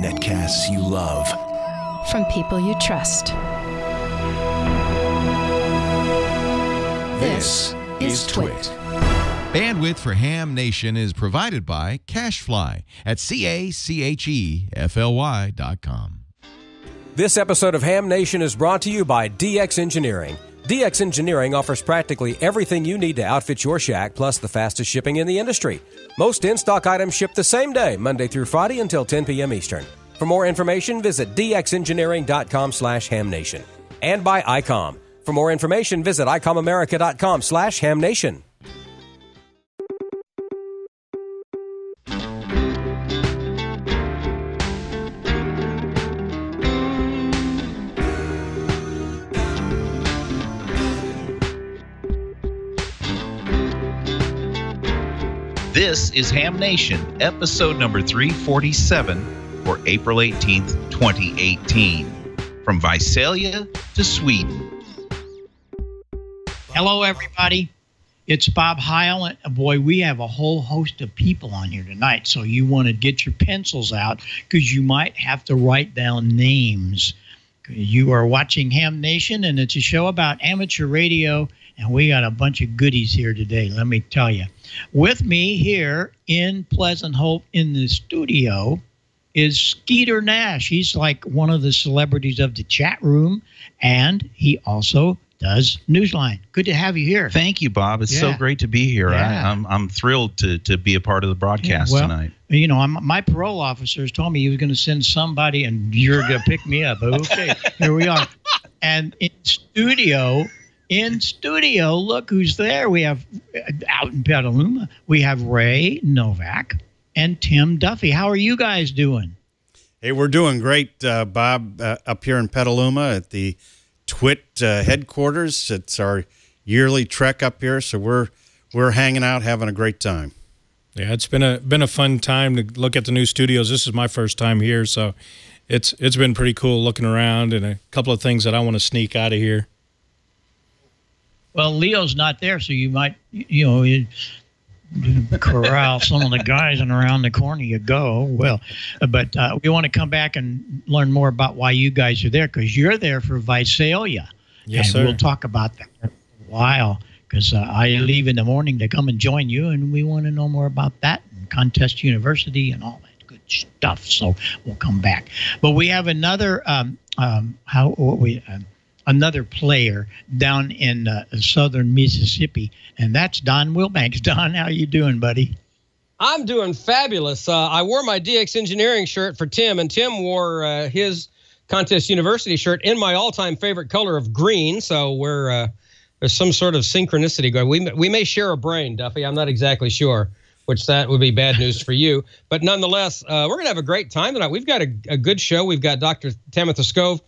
Netcasts you love. From people you trust. This is Twit. Bandwidth for Ham Nation is provided by CashFly at CACHEFLY.com. This episode of Ham Nation is brought to you by DX Engineering. DX Engineering offers practically everything you need to outfit your shack, plus the fastest shipping in the industry. Most in-stock items ship the same day, Monday through Friday until 10 p.m. Eastern. For more information, visit dxengineering.com/hamnation. And by ICOM. For more information, visit icomamerica.com/hamnation. This is Ham Nation, episode number 347 for April 18th, 2018. From Visalia to Sweden. Hello, everybody. It's Bob Haehnle. Boy, we have a whole host of people on here tonight, so you want to get your pencils out because you might have to write down names. You are watching Ham Nation, and it's a show about amateur radio, and we got a bunch of goodies here today, let me tell you. With me here in Pleasant Hope in the studio is Skeeter Nash. He's like one of the celebrities of the chat room, and he also does Newsline. Good to have you here. Thank you, Bob. It's so great to be here. Yeah. I'm thrilled to be a part of the broadcast tonight. You know, my parole officers told me he was going to send somebody, and you're going to pick me up. Okay, here we are. And in studio, look who's there. We have, out in Petaluma, we have Ray Novak and Tim Duffy. How are you guys doing? Hey, we're doing great, Bob, up here in Petaluma at the Twit headquarters. It's our yearly trek up here, so we're hanging out, having a great time. Yeah, it's been a fun time to look at the new studios. This is my first time here, so it's been pretty cool looking around and a couple of things that I want to sneak out of here. Well, Leo's not there, so you might, you corral some of the guys, and around the corner you go. Well, but we want to come back and learn more about why you guys are there, because you're there for Visalia. Yes, and sir. We'll talk about that in a while, because I leave in the morning to come and join you, and we want to know more about that and Contest University and all that good stuff. So we'll come back. But we have another another player down in southern Mississippi, and that's Don Wilbanks. Don, how you doing, buddy? I'm doing fabulous. I wore my DX Engineering shirt for Tim, and Tim wore his Contest University shirt in my all-time favorite color of green, so there's some sort of synchronicity going. We may share a brain, Duffy. I'm not exactly sure, which that would be bad news for you. But nonetheless, we're going to have a great time tonight. We've got a good show. We've got Dr. Tamitha Skov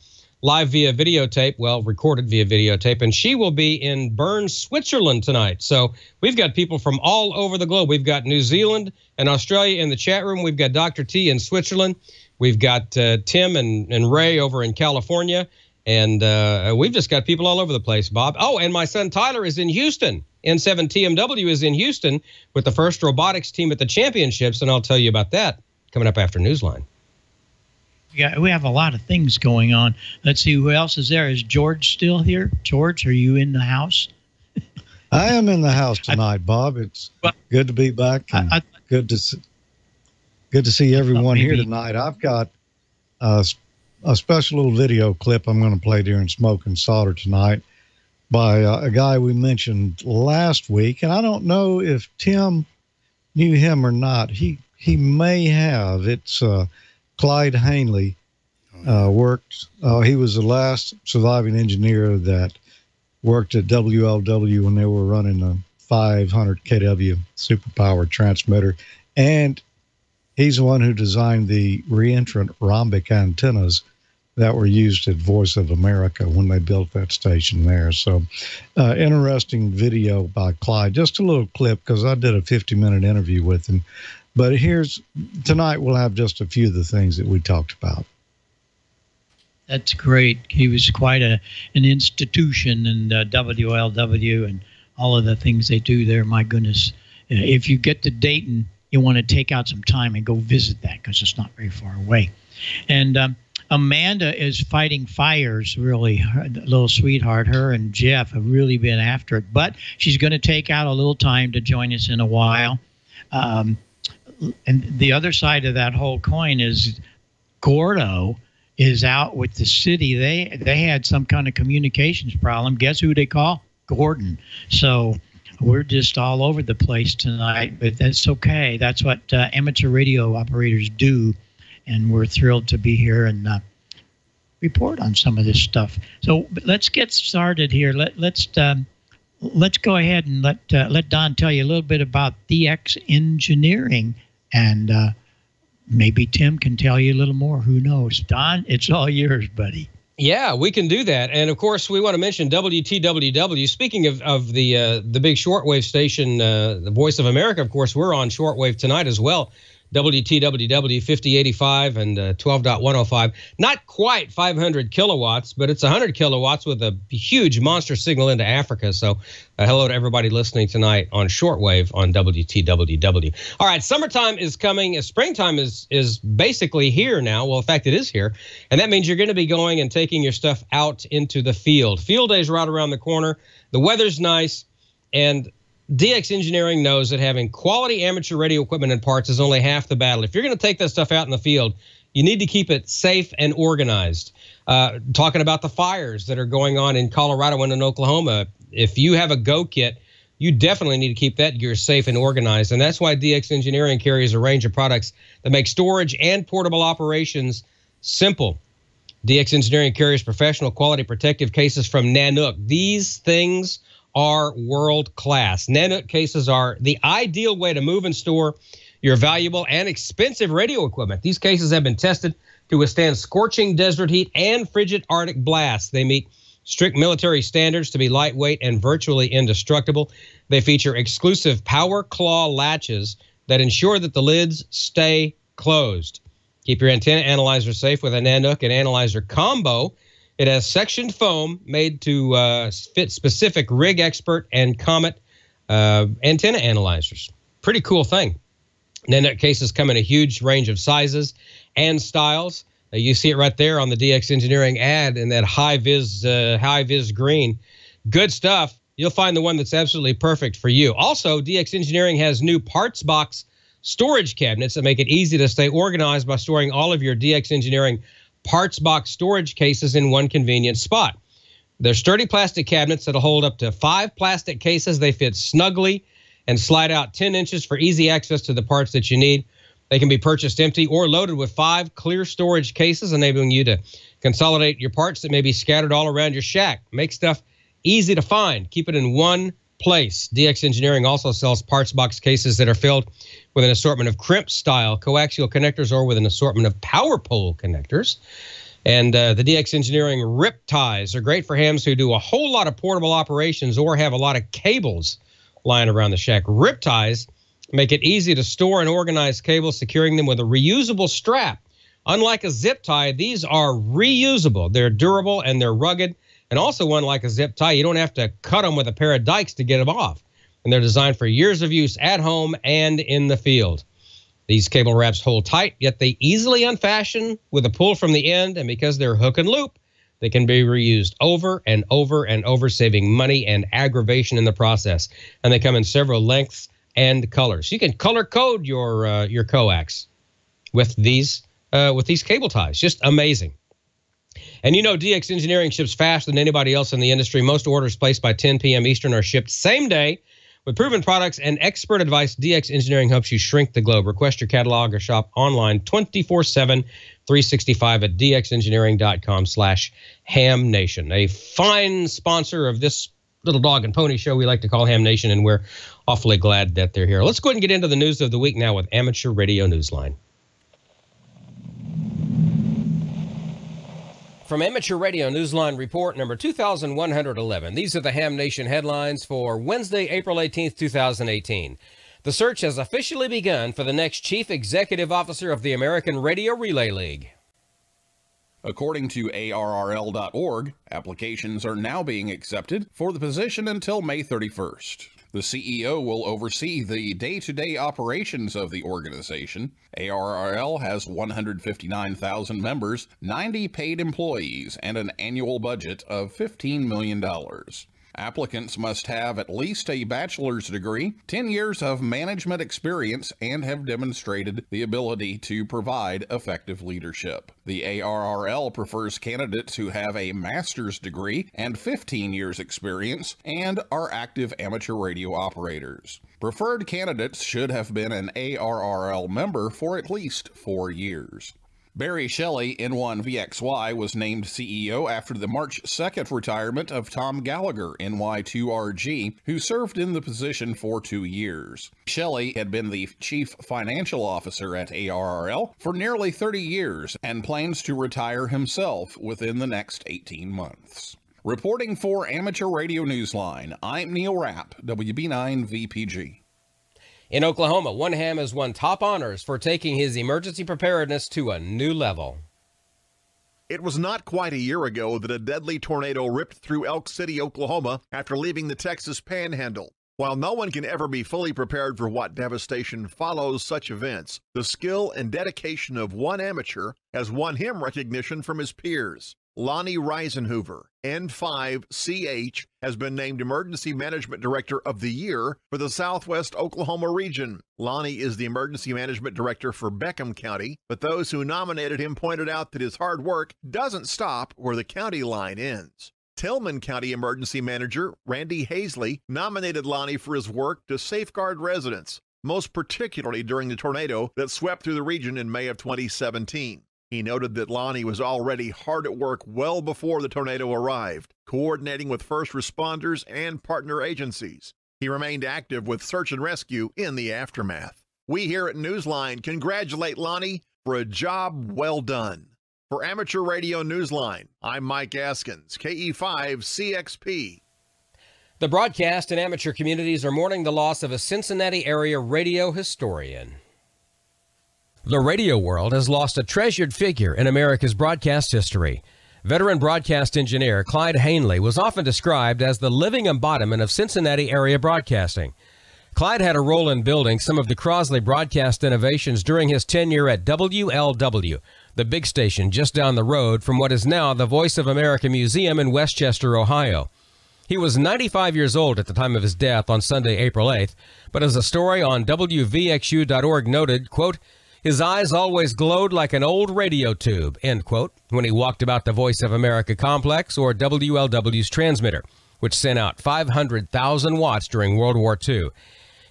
live via videotape, well, recorded via videotape, and she will be in Bern, Switzerland tonight. So we've got people from all over the globe. We've got New Zealand and Australia in the chat room. We've got Dr. T in Switzerland. We've got Tim and Ray over in California. And we've just got people all over the place, Bob. Oh, and my son Tyler is in Houston. N7TMW is in Houston with the first robotics team at the championships, and I'll tell you about that coming up after Newsline. Yeah, we have a lot of things going on. Let's see who else is there. Is George still here? George, are you in the house? I am in the house tonight, Bob. It's good to be back, and good to see everyone here tonight. I've got a special little video clip I'm going to play during Smoke and Solder tonight by a guy we mentioned last week, and I don't know if Tim knew him or not. He may have. It's Clyde Haehnle. Worked. He was the last surviving engineer that worked at WLW when they were running a 500 kW superpower transmitter, and he's the one who designed the reentrant rhombic antennas that were used at Voice of America when they built that station there. So interesting video by Clyde. Just a little clip, because I did a 50-minute interview with him. But tonight we'll have just a few of the things that we talked about. That's great. He was quite an institution in WLW and all of the things they do there. My goodness. If you get to Dayton you want to take out some time and go visit that because it's not very far away. And Amanda is fighting fires, really. Her little sweetheart. Her and Jeff have really been after it. But she's going to take out a little time to join us in a while. And the other side of that whole coin is Gordo is out with the city. They had some kind of communications problem. Guess who they call? Gordon. So we're just all over the place tonight, but that's okay. That's what amateur radio operators do, and we're thrilled to be here and report on some of this stuff. So let's get started here. Let's go ahead and let Don tell you a little bit about DX Engineering, and maybe Tim can tell you a little more. Who knows? Don, it's all yours, buddy. Yeah, we can do that. And of course, we want to mention WTWW. Speaking of the big shortwave station, the Voice of America, of course, we're on shortwave tonight as well. WTWW 5085 and 12.105. Not quite 500 kilowatts, but it's 100 kilowatts with a huge monster signal into Africa. So hello to everybody listening tonight on shortwave on WTWW. All right, summertime is coming. Springtime is basically here now. Well, in fact, it is here. And that means you're going to be going and taking your stuff out into the field. Field day is right around the corner. The weather's nice. And DX Engineering knows that having quality amateur radio equipment and parts is only half the battle. If you're going to take that stuff out in the field, you need to keep it safe and organized. Talking about the fires that are going on in Colorado and in Oklahoma, if you have a go kit, you definitely need to keep that gear safe and organized. And that's why DX Engineering carries a range of products that make storage and portable operations simple. DX Engineering carries professional quality protective cases from Nanook. These things are world class. Nanook cases are the ideal way to move and store your valuable and expensive radio equipment. These cases have been tested to withstand scorching desert heat and frigid Arctic blasts. They meet strict military standards to be lightweight and virtually indestructible. They feature exclusive power claw latches that ensure that the lids stay closed. Keep your antenna analyzer safe with a Nanook and analyzer combo. It has sectioned foam made to fit specific Rig Expert and Comet antenna analyzers. Pretty cool thing. Nanook cases come in a huge range of sizes and styles. You see it right there on the DX Engineering ad in that high-vis green. Good stuff. You'll find the one that's absolutely perfect for you. Also, DX Engineering has new parts box storage cabinets that make it easy to stay organized by storing all of your DX Engineering parts box storage cases in one convenient spot. They're sturdy plastic cabinets that'll hold up to 5 plastic cases. They fit snugly and slide out 10 inches for easy access to the parts that you need. They can be purchased empty or loaded with 5 clear storage cases, enabling you to consolidate your parts that may be scattered all around your shack. Make stuff easy to find. Keep it in one place. DX Engineering also sells parts box cases that are filled with an assortment of crimp-style coaxial connectors or with an assortment of power pole connectors. And the DX Engineering rip ties are great for hams who do a whole lot of portable operations or have a lot of cables lying around the shack. Rip ties make it easy to store and organize cables, securing them with a reusable strap. Unlike a zip tie, these are reusable. They're durable and they're rugged. And also, unlike a zip tie, you don't have to cut them with a pair of dikes to get them off. And they're designed for years of use at home and in the field. These cable wraps hold tight, yet they easily unfasten with a pull from the end. And because they're hook and loop, they can be reused over and over and over, saving money and aggravation in the process. And they come in several lengths and colors. You can color code your coax with these cable ties. Just amazing. And you know, DX Engineering ships faster than anybody else in the industry. Most orders placed by 10 p.m. Eastern are shipped same day. With proven products and expert advice, DX Engineering helps you shrink the globe. Request your catalog or shop online 24/7, 365 at dxengineering.com/hamnation. A fine sponsor of this little dog and pony show we like to call Ham Nation, and we're awfully glad that they're here. Let's go ahead and get into the news of the week now with Amateur Radio Newsline. From Amateur Radio Newsline Report number 2111, these are the Ham Nation headlines for Wednesday, April 18th, 2018. The search has officially begun for the next Chief Executive Officer of the American Radio Relay League. According to ARRL.org, applications are now being accepted for the position until May 31st. The CEO will oversee the day-to-day operations of the organization. ARRL has 159,000 members, 90 paid employees, and an annual budget of $15 million. Applicants must have at least a bachelor's degree, 10 years of management experience, and have demonstrated the ability to provide effective leadership. The ARRL prefers candidates who have a master's degree and 15 years experience and are active amateur radio operators. Preferred candidates should have been an ARRL member for at least 4 years. Barry Shelley, N1VXY, was named CEO after the March 2nd retirement of Tom Gallagher, NY2RG, who served in the position for 2 years. Shelley had been the Chief Financial Officer at ARRL for nearly 30 years and plans to retire himself within the next 18 months. Reporting for Amateur Radio Newsline, I'm Neil Rapp, WB9VPG. In Oklahoma, one ham has won top honors for taking his emergency preparedness to a new level. It was not quite a year ago that a deadly tornado ripped through Elk City, Oklahoma, after leaving the Texas Panhandle. While no one can ever be fully prepared for what devastation follows such events, the skill and dedication of one amateur has won him recognition from his peers. Lonnie Reisenhoover, N5CH, has been named Emergency Management Director of the Year for the Southwest Oklahoma region. Lonnie is the Emergency Management Director for Beckham County, but those who nominated him pointed out that his hard work doesn't stop where the county line ends. Tillman County Emergency Manager Randy Hazley nominated Lonnie for his work to safeguard residents, most particularly during the tornado that swept through the region in May of 2017. He noted that Lonnie was already hard at work well before the tornado arrived, coordinating with first responders and partner agencies. He remained active with search and rescue in the aftermath. We here at Newsline congratulate Lonnie for a job well done. For Amateur Radio Newsline, I'm Mike Askins, KE5CXP. The broadcast and amateur communities are mourning the loss of a Cincinnati area radio historian. The radio world has lost a treasured figure in America's broadcast history. Veteran broadcast engineer Clyde Haehnle was often described as the living embodiment of Cincinnati area broadcasting. Clyde had a role in building some of the Crosley broadcast innovations during his tenure at WLW, the big station just down the road from what is now the Voice of America Museum in Westchester, Ohio. He was 95 years old at the time of his death on Sunday, April 8th, but as a story on WVXU.org noted, quote, his eyes always glowed like an old radio tube, end quote, when he walked about the Voice of America complex or WLW's transmitter, which sent out 500,000 watts during World War II.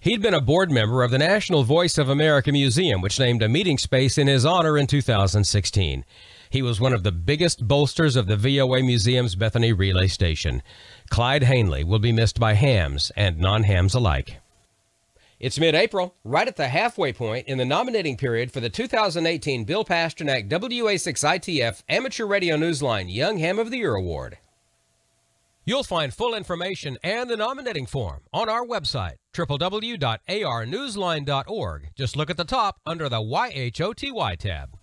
He'd been a board member of the National Voice of America Museum, which named a meeting space in his honor in 2016. He was one of the biggest bolsters of the VOA Museum's Bethany Relay Station. Clyde Haehnle will be missed by hams and non-hams alike. It's mid-April, right at the halfway point in the nominating period for the 2018 Bill Pasternak WA6ITF Amateur Radio Newsline Young Ham of the Year Award. You'll find full information and the nominating form on our website, www.arnewsline.org. Just look at the top under the YHOTY tab.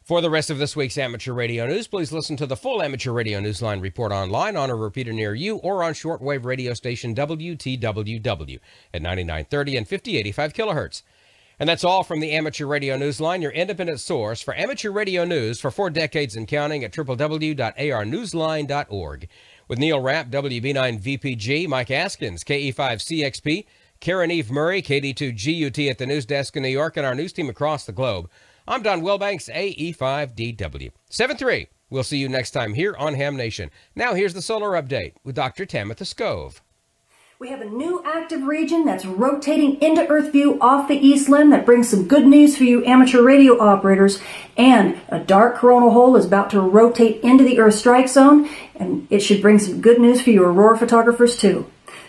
For the rest of this week's Amateur Radio News, please listen to the full Amateur Radio Newsline report online on a repeater near you or on shortwave radio station WTWW at 9930 and 5085 kilohertz. And that's all from the Amateur Radio Newsline, your independent source for amateur radio news for 4 decades and counting at www.arnewsline.org. With Neil Rapp, WB9VPG, Mike Askins, KE5CXP, Karen Eve Murray, KD2GUT at the news desk in New York, and our news team across the globe, I'm Don Wilbanks, AE5DW. 7-3. We'll see you next time here on Ham Nation. Now here's the solar update with Dr. Tamitha Scove. We have a new active region that's rotating into Earth view off the east limb that brings some good news for you amateur radio operators. And a dark coronal hole is about to rotate into the Earth strike zone, and it should bring some good news for you aurora photographers too.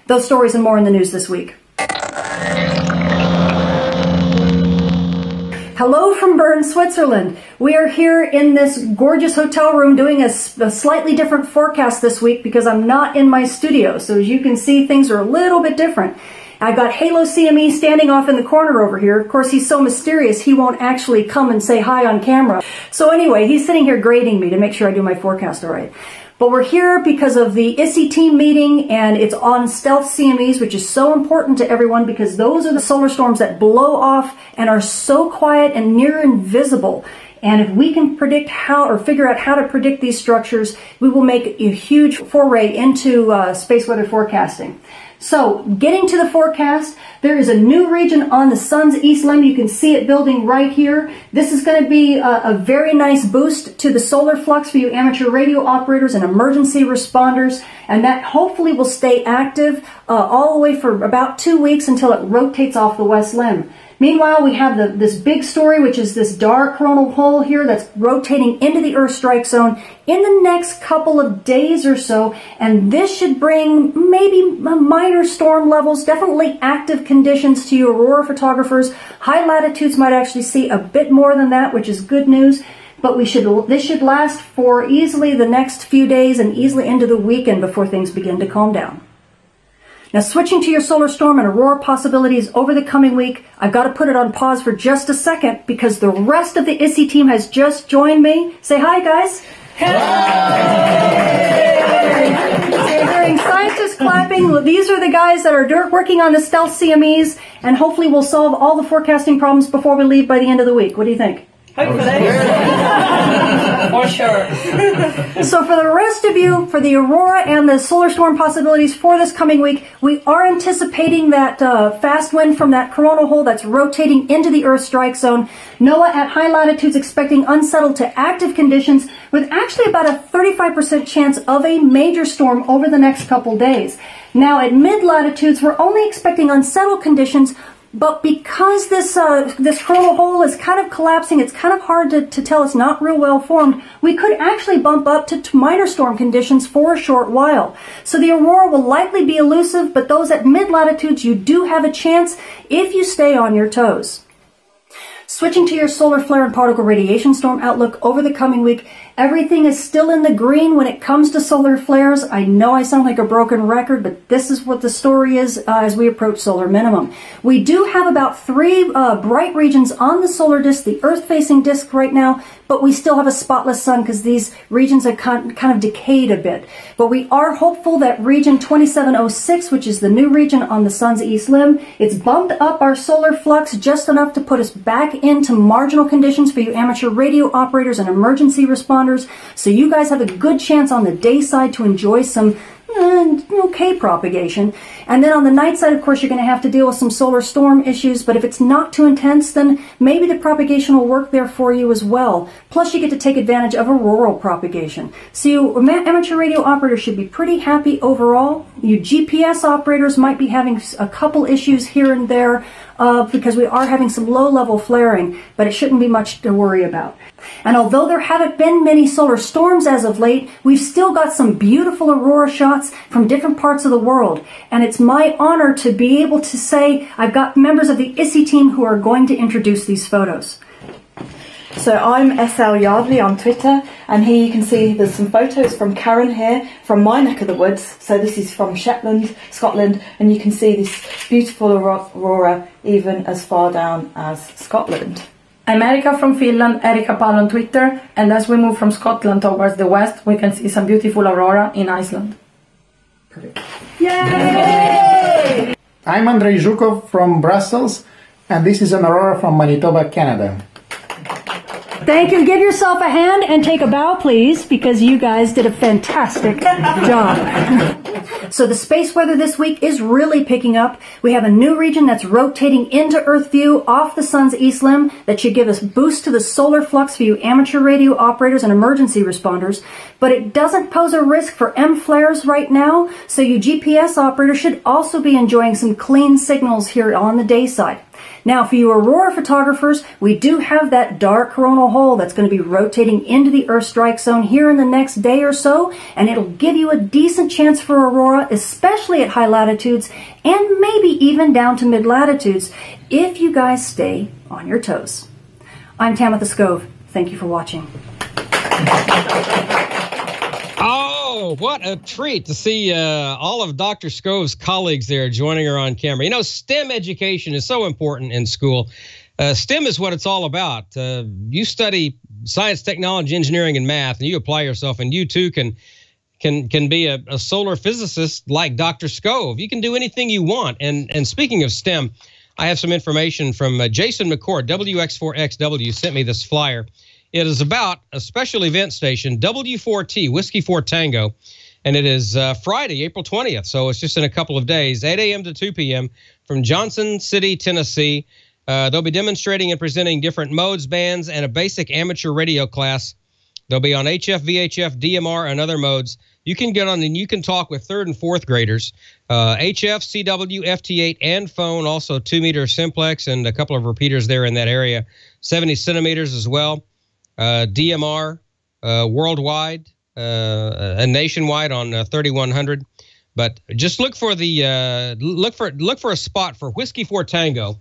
Those stories and more in the news this week. Hello from Bern, Switzerland. We are here in this gorgeous hotel room doing a slightly different forecast this week because I'm not in my studio. So as you can see, things are a little bit different. I've got Halo CME standing off in the corner over here. Of course, he's so mysterious, he won't actually come and say hi on camera. So anyway, he's sitting here grading me to make sure I do my forecast all right. But we're here because of the ISSI team meeting, and it's on stealth CMEs, which is so important to everyone because those are the solar storms that blow off and are so quiet and near invisible. And if we can predict how or figure out how to predict these structures, we will make a huge foray into space weather forecasting. So, getting to the forecast, there is a new region on the sun's east limb. You can see it building right here. This is going to be a very nice boost to the solar flux for you amateur radio operators and emergency responders, and that hopefully will stay active all the way for about 2 weeks until it rotates off the west limb. Meanwhile, we have this big story, which is this dark coronal hole here that's rotating into the Earth strike zone in the next couple of days or so, and this should bring maybe minor storm levels, definitely active conditions to you aurora photographers. High latitudes might actually see a bit more than that, which is good news, but this should last for easily the next few days and easily into the weekend before things begin to calm down. Now, switching to your solar storm and aurora possibilities over the coming week, I've got to put it on pause for just a second because the rest of the ISSI team has just joined me. Say hi, guys. Hey! So you're hearing scientists clapping. These are the guys that are working on the stealth CMEs, and hopefully we'll solve all the forecasting problems before we leave by the end of the week. What do you think? Hopefully. For sure. So for the rest of you, for the aurora and the solar storm possibilities for this coming week, we are anticipating that fast wind from that coronal hole that's rotating into the Earth strike zone. NOAA at high latitudes expecting unsettled to active conditions with actually about a 35% chance of a major storm over the next couple days. Now at mid latitudes, we're only expecting unsettled conditions. But because this coronal hole is kind of collapsing, it's kind of hard to tell, it's not real well formed, we could actually bump up to minor storm conditions for a short while. So the aurora will likely be elusive, but those at mid-latitudes, you do have a chance if you stay on your toes. Switching to your solar flare and particle radiation storm outlook over the coming week, everything is still in the green when it comes to solar flares. I know I sound like a broken record, but this is what the story is as we approach solar minimum. We do have about 3 bright regions on the solar disk, the Earth-facing disk right now, but we still have a spotless sun because these regions have kind of decayed a bit. But we are hopeful that region 2706, which is the new region on the sun's east limb, it's bumped up our solar flux just enough to put us back into marginal conditions for you amateur radio operators and emergency responders. So you guys have a good chance on the day side to enjoy some okay propagation. And then on the night side, of course, you're going to have to deal with some solar storm issues, but if it's not too intense, then maybe the propagation will work there for you as well. Plus, you get to take advantage of auroral propagation. So you amateur radio operators should be pretty happy overall. You GPS operators might be having a couple issues here and there because we are having some low-level flaring, but it shouldn't be much to worry about. And although there haven't been many solar storms as of late, we've still got some beautiful aurora shots from different parts of the world. And it's my honor to be able to say I've got members of the ISSI team who are going to introduce these photos. So I'm SL Yardley on Twitter, and here you can see there's some photos from Karen here, from my neck of the woods. So this is from Shetland, Scotland, and you can see this beautiful aurora even as far down as Scotland. I'm Erika from Finland, Erika Pal on Twitter, and as we move from Scotland towards the west, we can see some beautiful aurora in Iceland. Perfect. Yay! I'm Andrei Zhukov from Brussels, and this is an aurora from Manitoba, Canada. Thank you. Give yourself a hand and take a bow, please, because you guys did a fantastic job. So the space weather this week is really picking up. We have a new region that's rotating into Earth view off the sun's east limb that should give us a boost to the solar flux for you amateur radio operators and emergency responders. But it doesn't pose a risk for M flares right now, so you GPS operators should also be enjoying some clean signals here on the day side. Now, for you aurora photographers, we do have that dark coronal hole that's going to be rotating into the Earth strike zone here in the next day or so, and it'll give you a decent chance for aurora, especially at high latitudes, and maybe even down to mid-latitudes, if you guys stay on your toes. I'm Tamitha Skov. Thank you for watching. Oh, what a treat to see all of Dr. Skov's colleagues there joining her on camera. You know, STEM education is so important in school. STEM is what it's all about. You study science, technology, engineering, and math, and you apply yourself, and you too can can be a solar physicist like Dr. Scove. You can do anything you want. And speaking of STEM, I have some information from Jason McCord, WX4XW, sent me this flyer. It is about a special event station, W4T, Whiskey 4 Tango, and it is Friday, April 20th, so it's just in a couple of days, 8 a.m. to 2 p.m. from Johnson City, Tennessee. They'll be demonstrating and presenting different modes, bands, and a basic amateur radio class. They'll be on HF, VHF, DMR, and other modes. You can get on and you can talk with 3rd and 4th graders. HF, CW, FT8, and phone, also 2-meter simplex and a couple of repeaters there in that area. 70 centimeters as well. DMR worldwide and nationwide on 3100. But just look for the look for a spot for Whiskey 4 Tango,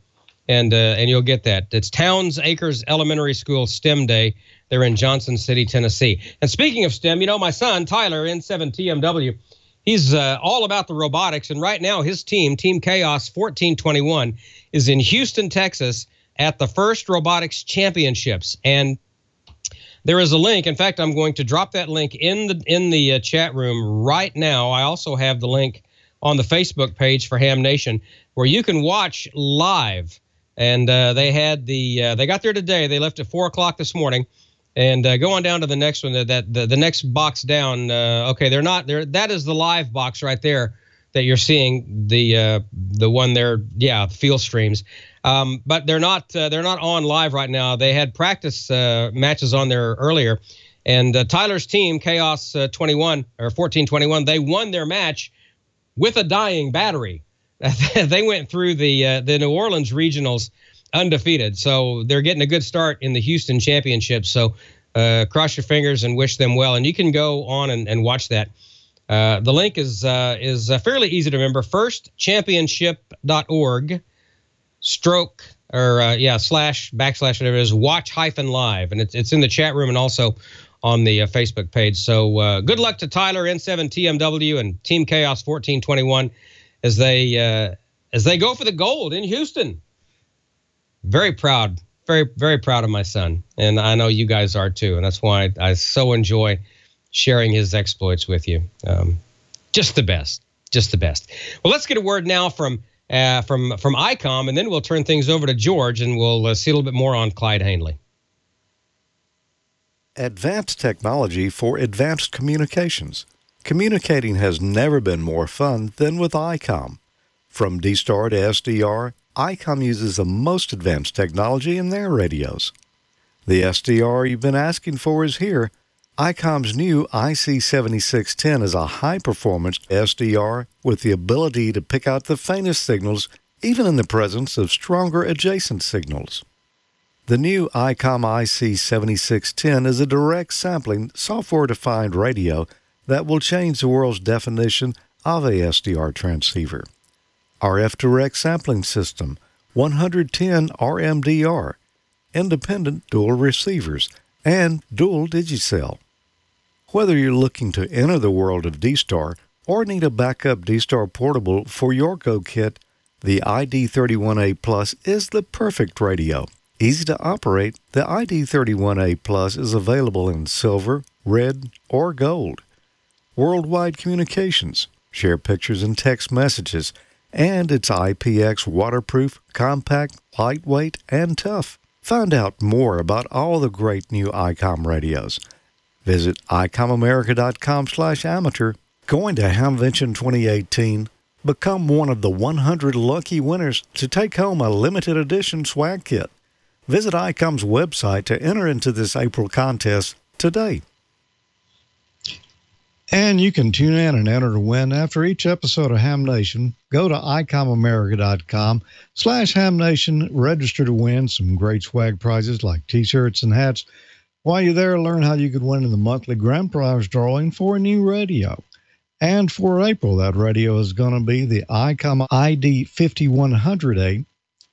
and you'll get that. It's Towns Acres Elementary School STEM Day. They're in Johnson City, Tennessee. And speaking of STEM, my son Tyler, N7TMW, he's all about the robotics, and right now his team, Team Chaos 1421, is in Houston, Texas, at the first Robotics Championships. And there is a link. In fact, I'm going to drop that link in the chat room right now. I also have the link on the Facebook page for Ham Nation, where you can watch live. And they got there today. They left at 4:00 this morning, and go on down to the next one. The next box down. Okay, they're not there. That is the live box right there that you're seeing. The one there. Yeah, field streams. But they're not on live right now. They had practice matches on there earlier, and Tyler's team, Chaos 21 or 1421, they won their match with a dying battery. They went through the New Orleans regionals undefeated, so they're getting a good start in the Houston Championships. So cross your fingers and wish them well, and you can go on and watch that. The link is fairly easy to remember: firstchampionship.org. / whatever it is, watch-live, and it's in the chat room and also on the Facebook page. So good luck to Tyler, N7TMW, and Team Chaos 1421 as they go for the gold in Houston. Very proud, very, very proud of my son, and I know you guys are too, and that's why I so enjoy sharing his exploits with you. Just the best. Well, let's get a word now from ICOM, and then we'll turn things over to George, and we'll see a little bit more on Clyde Haehnle. Advanced technology for advanced communications. Communicating has never been more fun than with ICOM. From D-Star to SDR, ICOM uses the most advanced technology in their radios. The SDR you've been asking for is here. ICOM's new IC7610 is a high-performance SDR with the ability to pick out the faintest signals, even in the presence of stronger adjacent signals. The new ICOM IC7610 is a direct sampling, software-defined radio that will change the world's definition of a SDR transceiver. RF direct sampling system, 110 RMDR, independent dual receivers, and dual digicell. Whether you're looking to enter the world of D-Star or need a backup D-Star portable for your Go kit, the ID31A Plus is the perfect radio. Easy to operate, the ID31A Plus is available in silver, red, or gold. Worldwide communications, share pictures and text messages, and it's IPX waterproof, compact, lightweight, and tough. Find out more about all the great new ICOM radios. Visit icomamerica.com/amateur. Going to Hamvention 2018. Become one of the 100 lucky winners to take home a limited edition swag kit. Visit ICOM's website to enter into this April contest today. And you can tune in and enter to win after each episode of Ham Nation. Go to icomamerica.com/hamnation. Register to win some great swag prizes like t-shirts and hats. While you're there, learn how you could win in the monthly grand prize drawing for a new radio. And for April, that radio is going to be the ICOM ID5100A,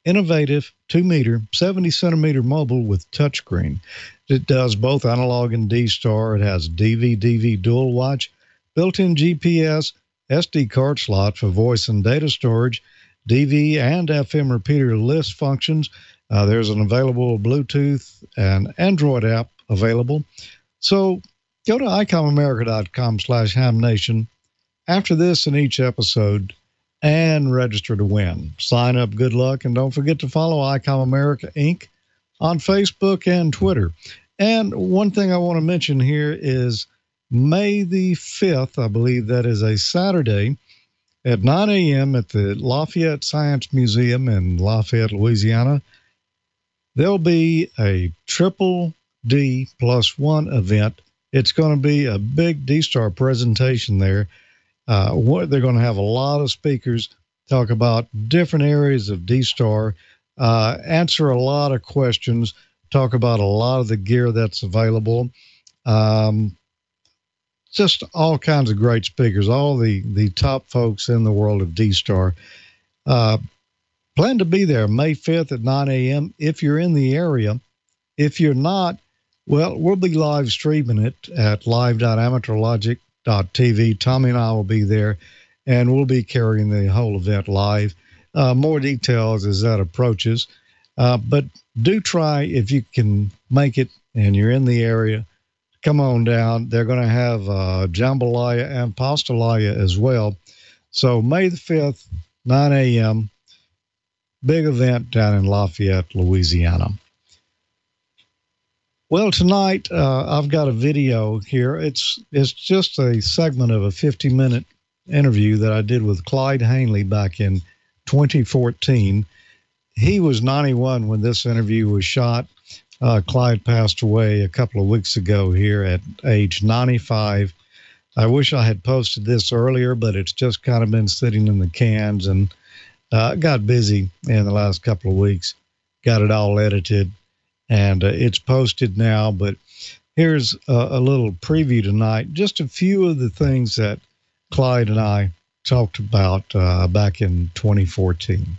innovative 2-meter, 70-centimeter mobile with touchscreen. It does both analog and D-Star. It has DV dual watch, built-in GPS, SD card slot for voice and data storage, DV and FM repeater list functions. There's an available Bluetooth and Android app available. So go to icomamerica.com/hamnation after this and each episode and register to win. Sign up, good luck, and don't forget to follow ICOM America Inc. on Facebook and Twitter. And one thing I want to mention here is May the 5th, I believe that is a Saturday, at 9 a.m. at the Lafayette Science Museum in Lafayette, Louisiana. There'll be a Triple D plus one event. It's going to be a big D-Star presentation there. They're going to have a lot of speakers talk about different areas of D-Star, answer a lot of questions, talk about a lot of the gear that's available. Just all kinds of great speakers, all the top folks in the world of D-Star. Plan to be there May 5th at 9 a.m. if you're in the area. If you're not, well, we'll be live streaming it at live.amateurlogic.tv. Tommy and I will be there, and we'll be carrying the whole event live. More details as that approaches. But do try, if you can make it and you're in the area, come on down. They're going to have jambalaya and pastalaya as well. So May the 5th, 9 a.m., big event down in Lafayette, Louisiana. Well, tonight I've got a video here. It's just a segment of a 50-minute interview that I did with Clyde Haehnle back in 2014. He was 91 when this interview was shot. Clyde passed away a couple of weeks ago here at age 95. I wish I had posted this earlier, but it's just kind of been sitting in the cans, and got busy in the last couple of weeks. Got it all edited, and it's posted now. But here's a little preview tonight. Just a few of the things that Clyde and I talked about back in 2014.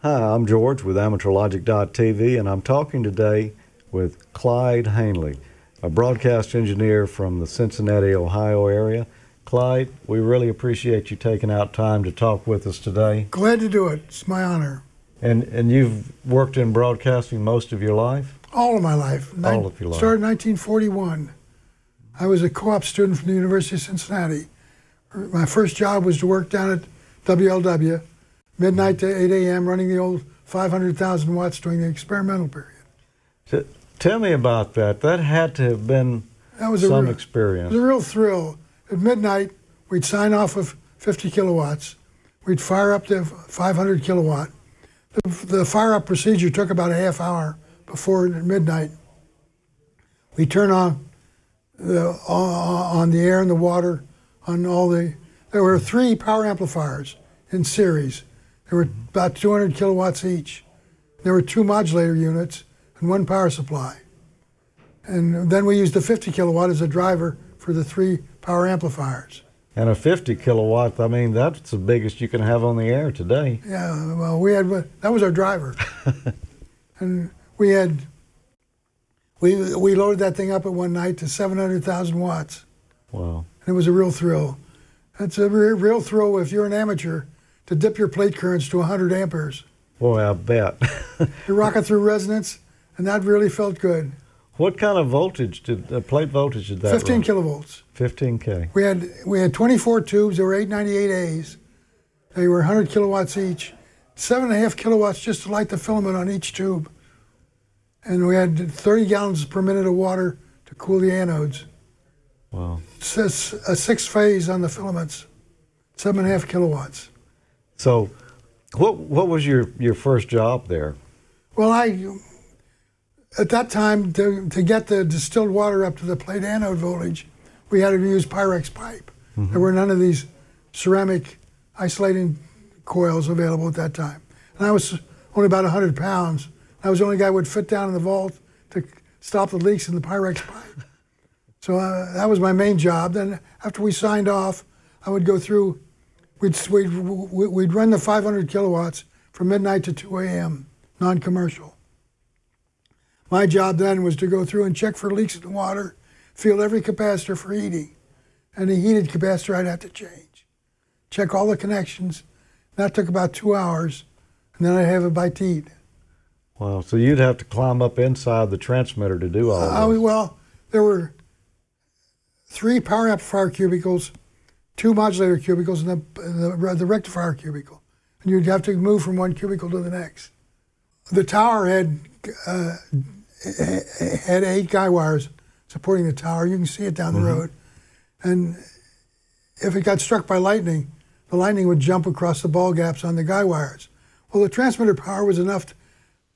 Hi, I'm George with AmateurLogic.tv, and I'm talking today with Clyde Haehnle, a broadcast engineer from the Cincinnati, Ohio area. Clyde, we really appreciate you taking out time to talk with us today. Glad to do it. It's my honor. And you've worked in broadcasting most of your life? All of my life. All of your life. Started in 1941. I was a co-op student from the University of Cincinnati. My first job was to work down at WLW. Midnight to 8 a.m., running the old 500,000 watts during the experimental period. Tell me about that. That had to have been some experience. It was a real thrill. At midnight, we'd sign off of 50 kilowatts. We'd fire up to 500 kilowatt. The fire-up procedure took about a half hour before midnight. We turn on the air and the water, on all the... There were 3 power amplifiers in series. There were about 200 kilowatts each. There were 2 modulator units and 1 power supply. And then we used the 50 kilowatt as a driver for the 3 power amplifiers. And a 50 kilowatt, I mean, that's the biggest you can have on the air today. Yeah, well, that was our driver. And we loaded that thing up at one night to 700,000 watts. Wow. And it was a real thrill. It's a real thrill if you're an amateur to dip your plate currents to 100 amperes. Boy, I bet. You rock it through resonance, and that really felt good. What kind of voltage plate voltage did that 15 run? kilovolts. 15K. We had 24 tubes. There were 898As. They were 100 kilowatts each. 7.5 kilowatts just to light the filament on each tube. And we had 30 gallons per minute of water to cool the anodes. Wow. It's a 6-phase on the filaments. 7.5 kilowatts. So, what was your first job there? Well, at that time, to get the distilled water up to the plate anode voltage, we had to use Pyrex pipe. Mm-hmm. There were none of these ceramic isolating coils available at that time. And I was only about 100 pounds. I was the only guy who would fit down in the vault to stop the leaks in the Pyrex pipe. So that was my main job. Then after we signed off, I would go through. We'd run the 500 kilowatts from midnight to 2 a.m., non-commercial. My job then was to go through and check for leaks in the water, feel every capacitor for heating, and the heated capacitor I'd have to change. Check all the connections. That took about 2 hours, and then I'd have it by teed. Wow, so you'd have to climb up inside the transmitter to do all this. Well, there were 3 power amplifier cubicles, 2 modulator cubicles, and the rectifier cubicle. And you'd have to move from one cubicle to the next. The tower had 8 guy wires supporting the tower. You can see it down the road. And if it got struck by lightning, the lightning would jump across the ball gaps on the guy wires. Well, the transmitter power was enough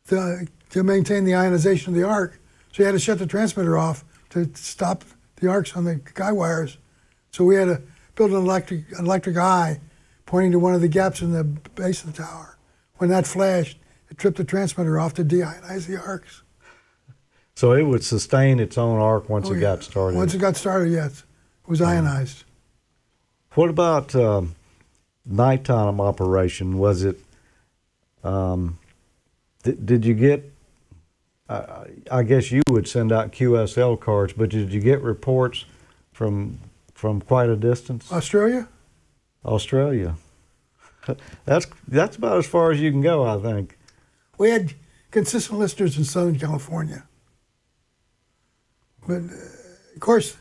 to maintain the ionization of the arc. So you had to shut the transmitter off to stop the arcs on the guy wires. So we had to build an electric eye pointing to one of the gaps in the base of the tower. When that flashed, it tripped the transmitter off to deionize the arcs. So it would sustain its own arc once it got started? Once it got started, yes. It was ionized. What about nighttime operation? Was it, did you get, I guess you would send out QSL cards, but did you get reports from quite a distance? Australia? Australia. That's about as far as you can go, I think. We had consistent listeners in Southern California. But, of course,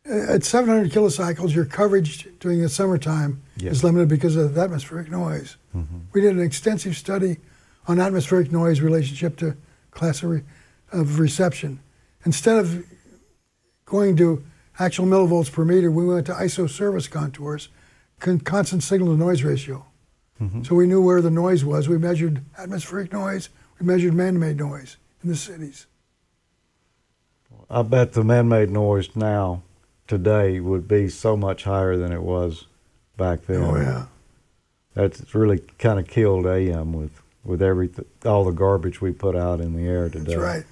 at 700 kilocycles, your coverage during the summertime is limited because of atmospheric noise. We did an extensive study on atmospheric noise relationship to class of reception. Instead of going to actual millivolts per meter, we went to ISO service contours, constant signal to noise ratio. So we knew where the noise was. We measured atmospheric noise. We measured man-made noise in the cities. I bet the man-made noise now, today, would be so much higher than it was back then. Oh, yeah. That's really kind of killed AM with everything, all the garbage we put out in the air today. That's right.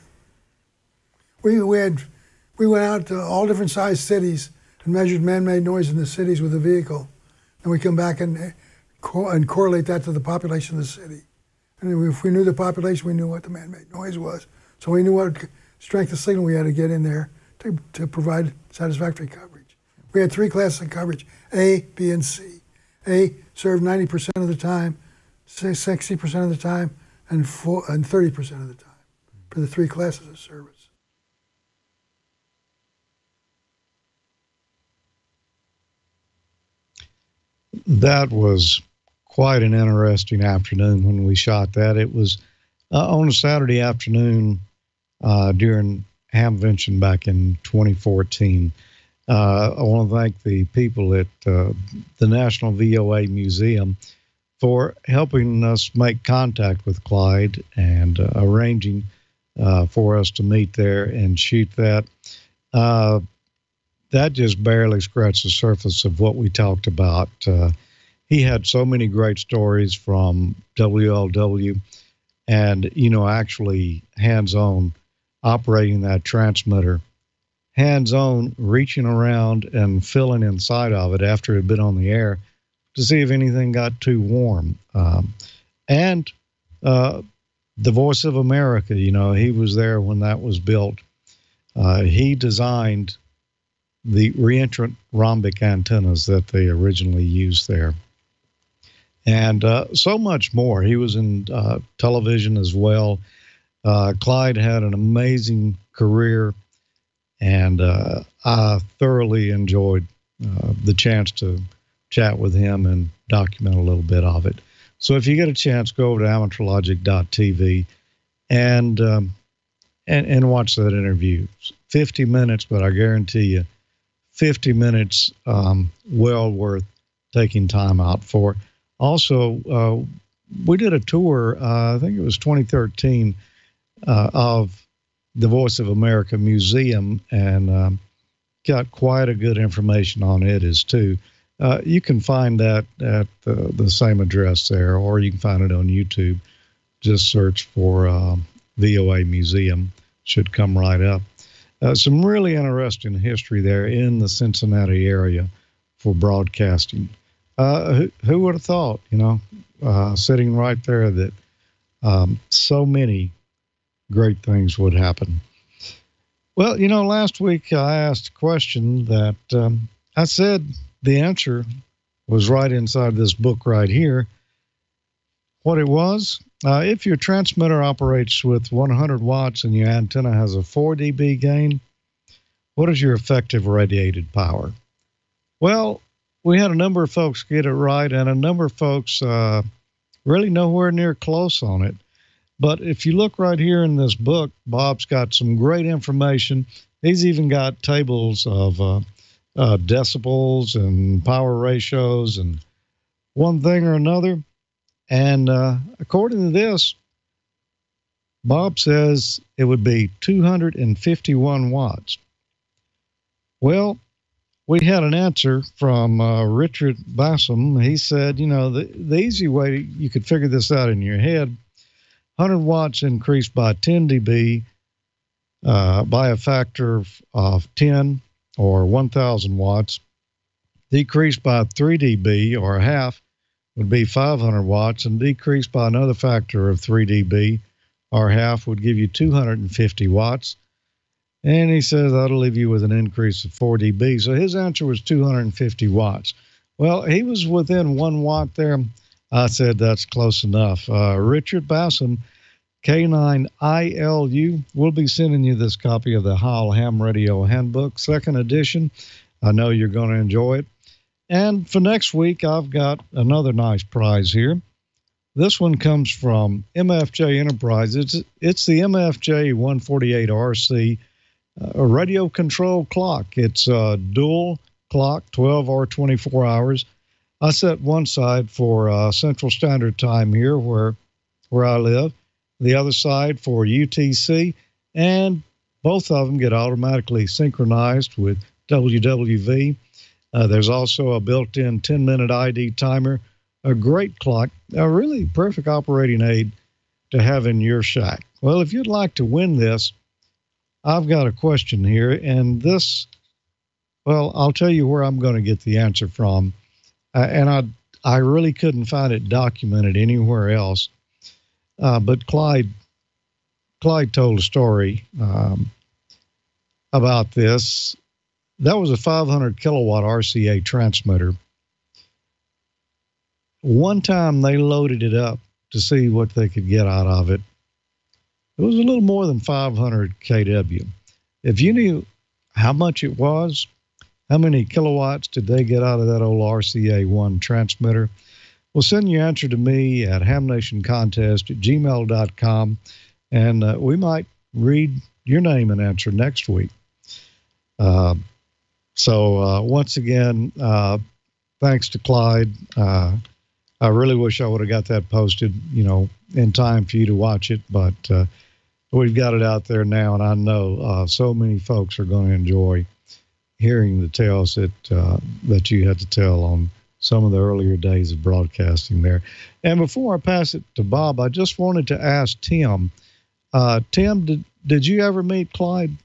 We went out to all different sized cities and measured man-made noise in the cities with a vehicle. And we come back and correlate that to the population of the city. And if we knew the population, we knew what the man-made noise was. So we knew what strength of signal we had to get in there to provide satisfactory coverage. We had 3 classes of coverage, A, B, and C. A served 90% of the time, 60% of the time, and 30% of the time for the 3 classes of service. That was quite an interesting afternoon when we shot that. It was on a Saturday afternoon during Hamvention back in 2014. I want to thank the people at the National VOA Museum for helping us make contact with Clyde and arranging for us to meet there and shoot that. That just barely scratched the surface of what we talked about. He had so many great stories from WLW and, actually hands-on operating that transmitter, hands-on reaching around and filling inside of it after it had been on the air to see if anything got too warm. And the Voice of America, he was there when that was built. He designed the reentrant rhombic antennas that they originally used there. And so much more. He was in television as well. Clyde had an amazing career, and I thoroughly enjoyed the chance to chat with him and document a little bit of it. So if you get a chance, go over to amateurlogic.tv and watch that interview. 50 minutes, but I guarantee you, 50 minutes well worth taking time out for. Also, we did a tour, I think it was 2013, of the Voice of America Museum, and got quite a good information on it as too. You can find that at the same address there, or you can find it on YouTube. Just search for VOA Museum. Should come right up. Some really interesting history there in the Cincinnati area for broadcasting. Who would have thought, sitting right there, that so many great things would happen. Well, last week I asked a question that I said the answer was right inside this book right here. What it was, if your transmitter operates with 100 watts and your antenna has a 4 dB gain, what is your effective radiated power? Well, we had a number of folks get it right, and a number of folks really nowhere near close on it. But if you look right here in this book, Bob's got some great information. He's even got tables of decibels and power ratios and one thing or another. And according to this, Bob says it would be 251 watts. Well, we had an answer from Richard Bassam. He said, you know, the easy way you could figure this out in your head, 100 watts increased by 10 dB by a factor of 10 or 1,000 watts, decreased by 3 dB or half would be 500 watts, and decreased by another factor of 3 dB or half would give you 250 watts. And he says that'll leave you with an increase of 4 dB. So his answer was 250 watts. Well, he was within 1 watt there. I said that's close enough. Richard Bassam, K9ILU, will be sending you this copy of the Heil Ham Radio Handbook, 2nd edition. I know you're going to enjoy it. And for next week, I've got another nice prize here. This one comes from MFJ Enterprises. It's the MFJ 148RC a radio control clock. It's a dual clock, 12 or 24 hours. I set one side for Central Standard Time here where I live, the other side for UTC, and both of them get automatically synchronized with WWV. There's also a built-in 10-minute ID timer, a great clock, a really perfect operating aid to have in your shack. Well, if you'd like to win this, I've got a question here, and this, well, I'll tell you where I'm going to get the answer from. And I really couldn't find it documented anywhere else. But Clyde told a story about this. That was a 500 kilowatt RCA transmitter. One time they loaded it up to see what they could get out of it. It was a little more than 500 kW. If you knew how much it was, how many kilowatts did they get out of that old RCA1 transmitter? Well, send your answer to me at hamnationcontest@gmail.com, and we might read your name and answer next week. So once again, thanks to Clyde. I really wish I would have got that posted, you know, in time for you to watch it, but we've got it out there now, and I know so many folks are going to enjoy hearing the tales that you had to tell on some of the earlier days of broadcasting there. And before I pass it to Bob, I just wanted to ask Tim. Tim, did you ever meet Clyde?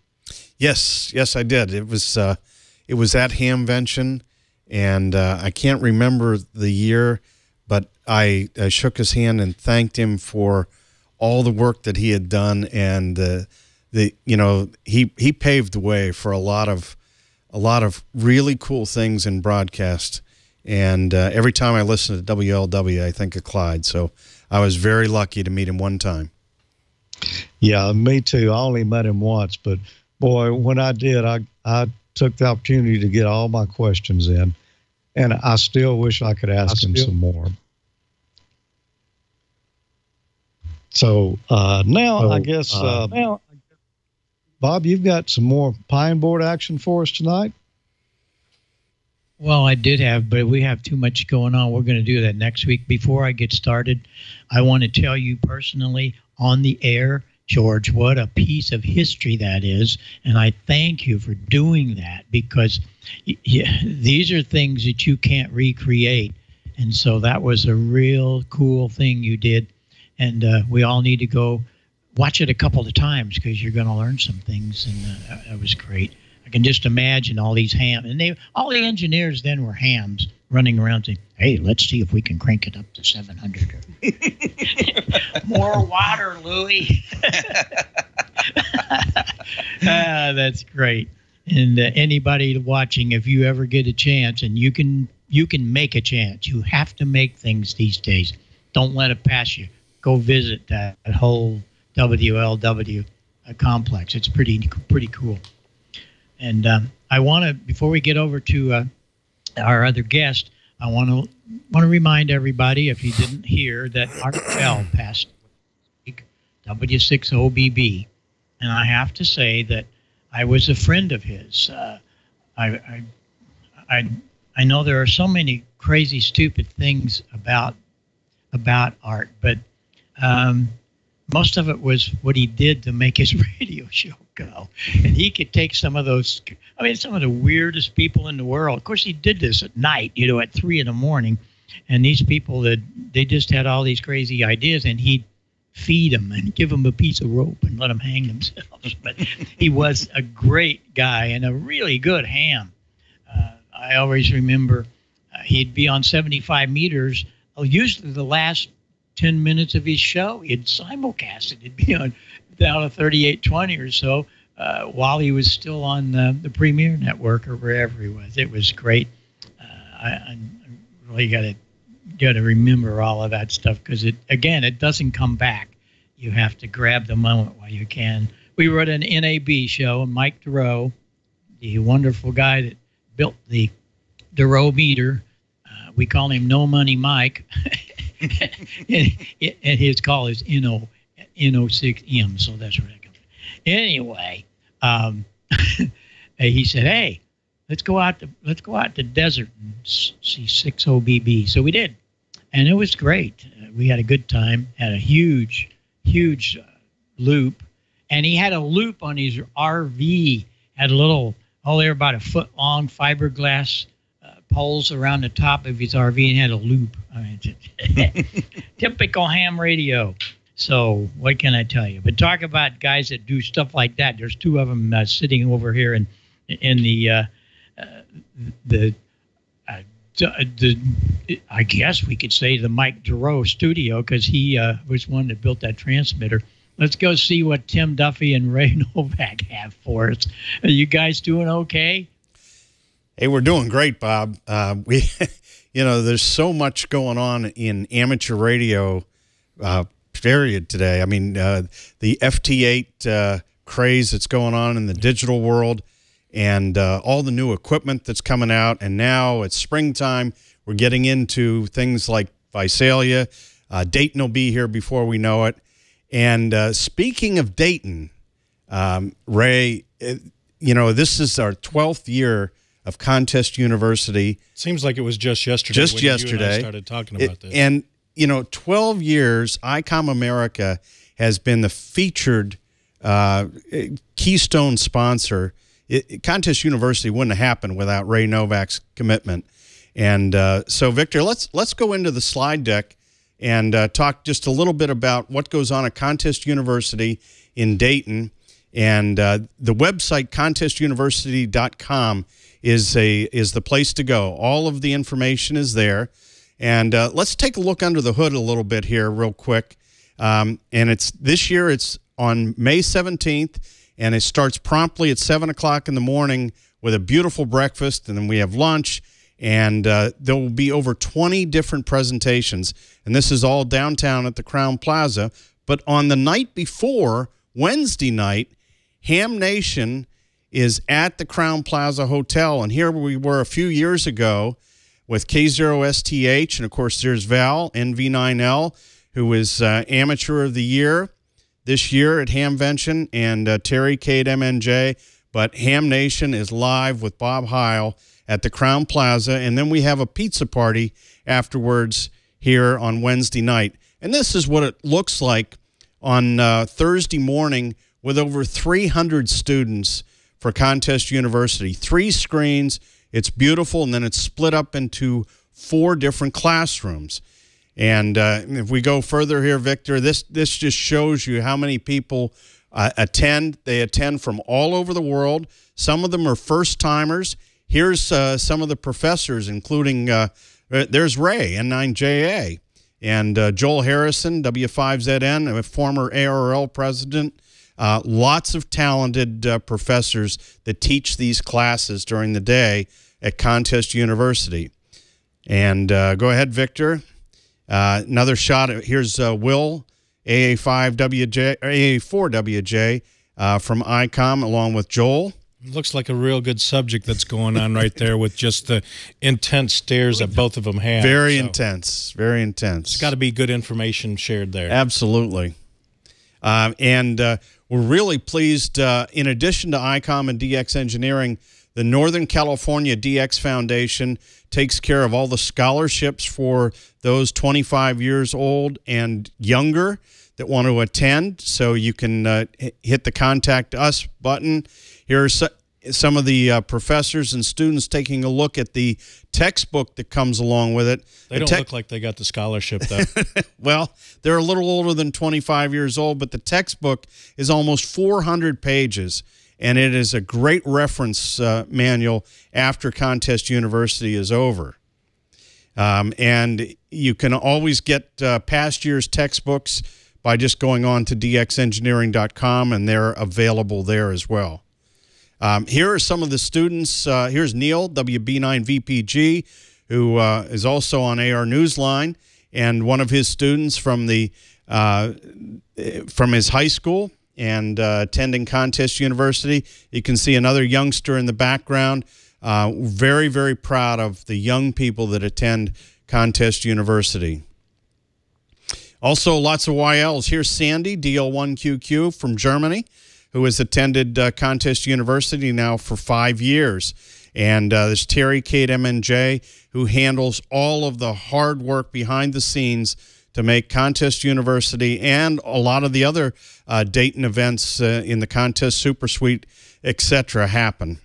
Yes, I did. It was at Hamvention, and I can't remember the year, but I shook his hand and thanked him for all the work that he had done, and he paved the way for a lot of really cool things in broadcast. And every time I listen to WLW, I think of Clyde. So I was very lucky to meet him one time. Yeah, me too. I only met him once, but boy, when I did, I took the opportunity to get all my questions in, and I still wish I could ask him some more. So now I guess, Bob, you've got some more pine board action for us tonight? Well, I did have, but we have too much going on. We're going to do that next week. Before I get started, I want to tell you personally on the air, George, what a piece of history that is. And I thank you for doing that, because these are things that you can't recreate. And so that was a real cool thing you did. And we all need to go watch it a couple of times, because you're going to learn some things. And that was great. I can just imagine all these hams. And all the engineers then were hams running around saying, hey, let's see if we can crank it up to 700. More water, Louie. That's great. And anybody watching, if you ever get a chance, and you can make a chance. You have to make things these days. Don't let it pass you. Go visit that whole WLW complex. It's pretty cool. And I want to, before we get over to our other guest, I want to remind everybody, if you didn't hear, that ARRL passed W6OBB, and I have to say that I was a friend of his. I know there are so many crazy, stupid things about Art, but most of it was what he did to make his radio show go. And he could take some of those, some of the weirdest people in the world. Of course, he did this at night, at 3 a.m. And these people, they just had all these crazy ideas, and he'd feed them and give them a piece of rope and let them hang themselves. But he was a great guy and a really good ham. I always remember he'd be on 75 meters. Usually the last 10 minutes of his show, he'd simulcast it. It'd be on down to 3820 or so while he was still on the Premier Network or wherever he was. It was great. I really got to remember all of that stuff, because it doesn't come back. You have to grab the moment while you can. We were at an NAB show, and Mike DeRoe, the wonderful guy that built the DeRoe meter, we call him No Money Mike, and his call is NO6M, so that's where that comes from. Anyway, he said, "Hey, let's go out the desert and see 6OBB." So we did, and it was great. We had a good time. Had a huge loop, and he had a loop on his RV. Had a little, they're about a foot long fiberglass poles around the top of his RV, and had a loop. Typical ham radio. So what can I tell you? But talk about guys that do stuff like that. There's two of them sitting over here in the I guess we could say the Mike DeRoe studio, because he was one that built that transmitter. Let's go see what Tim Duffy and Ray Novak have for us. Are you guys doing okay? Hey, we're doing great, Bob. We, there's so much going on in amateur radio, period, today. I mean, the FT8 craze that's going on in the digital world, and all the new equipment that's coming out. And now it's springtime. We're getting into things like Visalia. Dayton will be here before we know it. And speaking of Dayton, Ray, this is our 12th year of Contest University. Seems like it was just yesterday. Just when yesterday. You and I started talking about this. And, 12 years, ICOM America has been the featured keystone sponsor. Contest University wouldn't have happened without Ray Novak's commitment. And so, Victor, let's go into the slide deck and talk just a little bit about what goes on at Contest University in Dayton. And the website, contestuniversity.com, is the place to go. All of the information is there. And let's take a look under the hood a little bit here real quick. And this year it's on May 17th, and it starts promptly at 7 o'clock in the morning with a beautiful breakfast, and then we have lunch, and there will be over 20 different presentations. And this is all downtown at the Crown Plaza. But on the night before, Wednesday night, Ham Nation is at the Crown Plaza Hotel, and here we were a few years ago with K0STH, and of course there's Val, NV9L, who is Amateur of the Year this year at Hamvention, and Terry Cade MNJ. But Ham Nation is live with Bob Haehnle at the Crown Plaza, and then we have a pizza party afterwards here on Wednesday night. And this is what it looks like on Thursday morning with over 300 students for Contest University. 3 screens. It's beautiful, and then it's split up into 4 different classrooms. And if we go further here, Victor, this just shows you how many people attend. They attend from all over the world. Some of them are first-timers. Here's some of the professors, including there's Ray, N9JA, and Joel Harrison, W5ZN, a former ARRL president, Lots of talented professors that teach these classes during the day at Contest University. And go ahead, Victor. Another shot. Here's Will, AA4WJ from ICOM, along with Joel. Looks like a real good subject that's going on right there with just the intense stares that both of them have. Very intense. Very intense. It's got to be good information shared there. Absolutely. And we're really pleased, in addition to ICOM and DX Engineering, the Northern California DX Foundation takes care of all the scholarships for those 25 years old and younger that want to attend. So you can hit the Contact Us button. Here are some of the professors and students taking a look at the textbook that comes along with it. They don't look like they got the scholarship, though. Well, they're a little older than 25 years old, but the textbook is almost 400 pages, and it is a great reference manual after Contest University is over. And you can always get past year's textbooks by just going on to dxengineering.com, and they're available there as well. Here are some of the students. Here's Neil, WB9VPG, who is also on AR Newsline, and one of his students from the from his high school and attending Contest University. You can see another youngster in the background. Very, very proud of the young people that attend Contest University. Also, lots of YLs. Here's Sandy, DL1QQ from Germany, who has attended Contest University now for 5 years. And there's Terry, Kate, MNJ, who handles all of the hard work behind the scenes to make Contest University and a lot of the other Dayton events in the Contest Super Suite, etc. happen.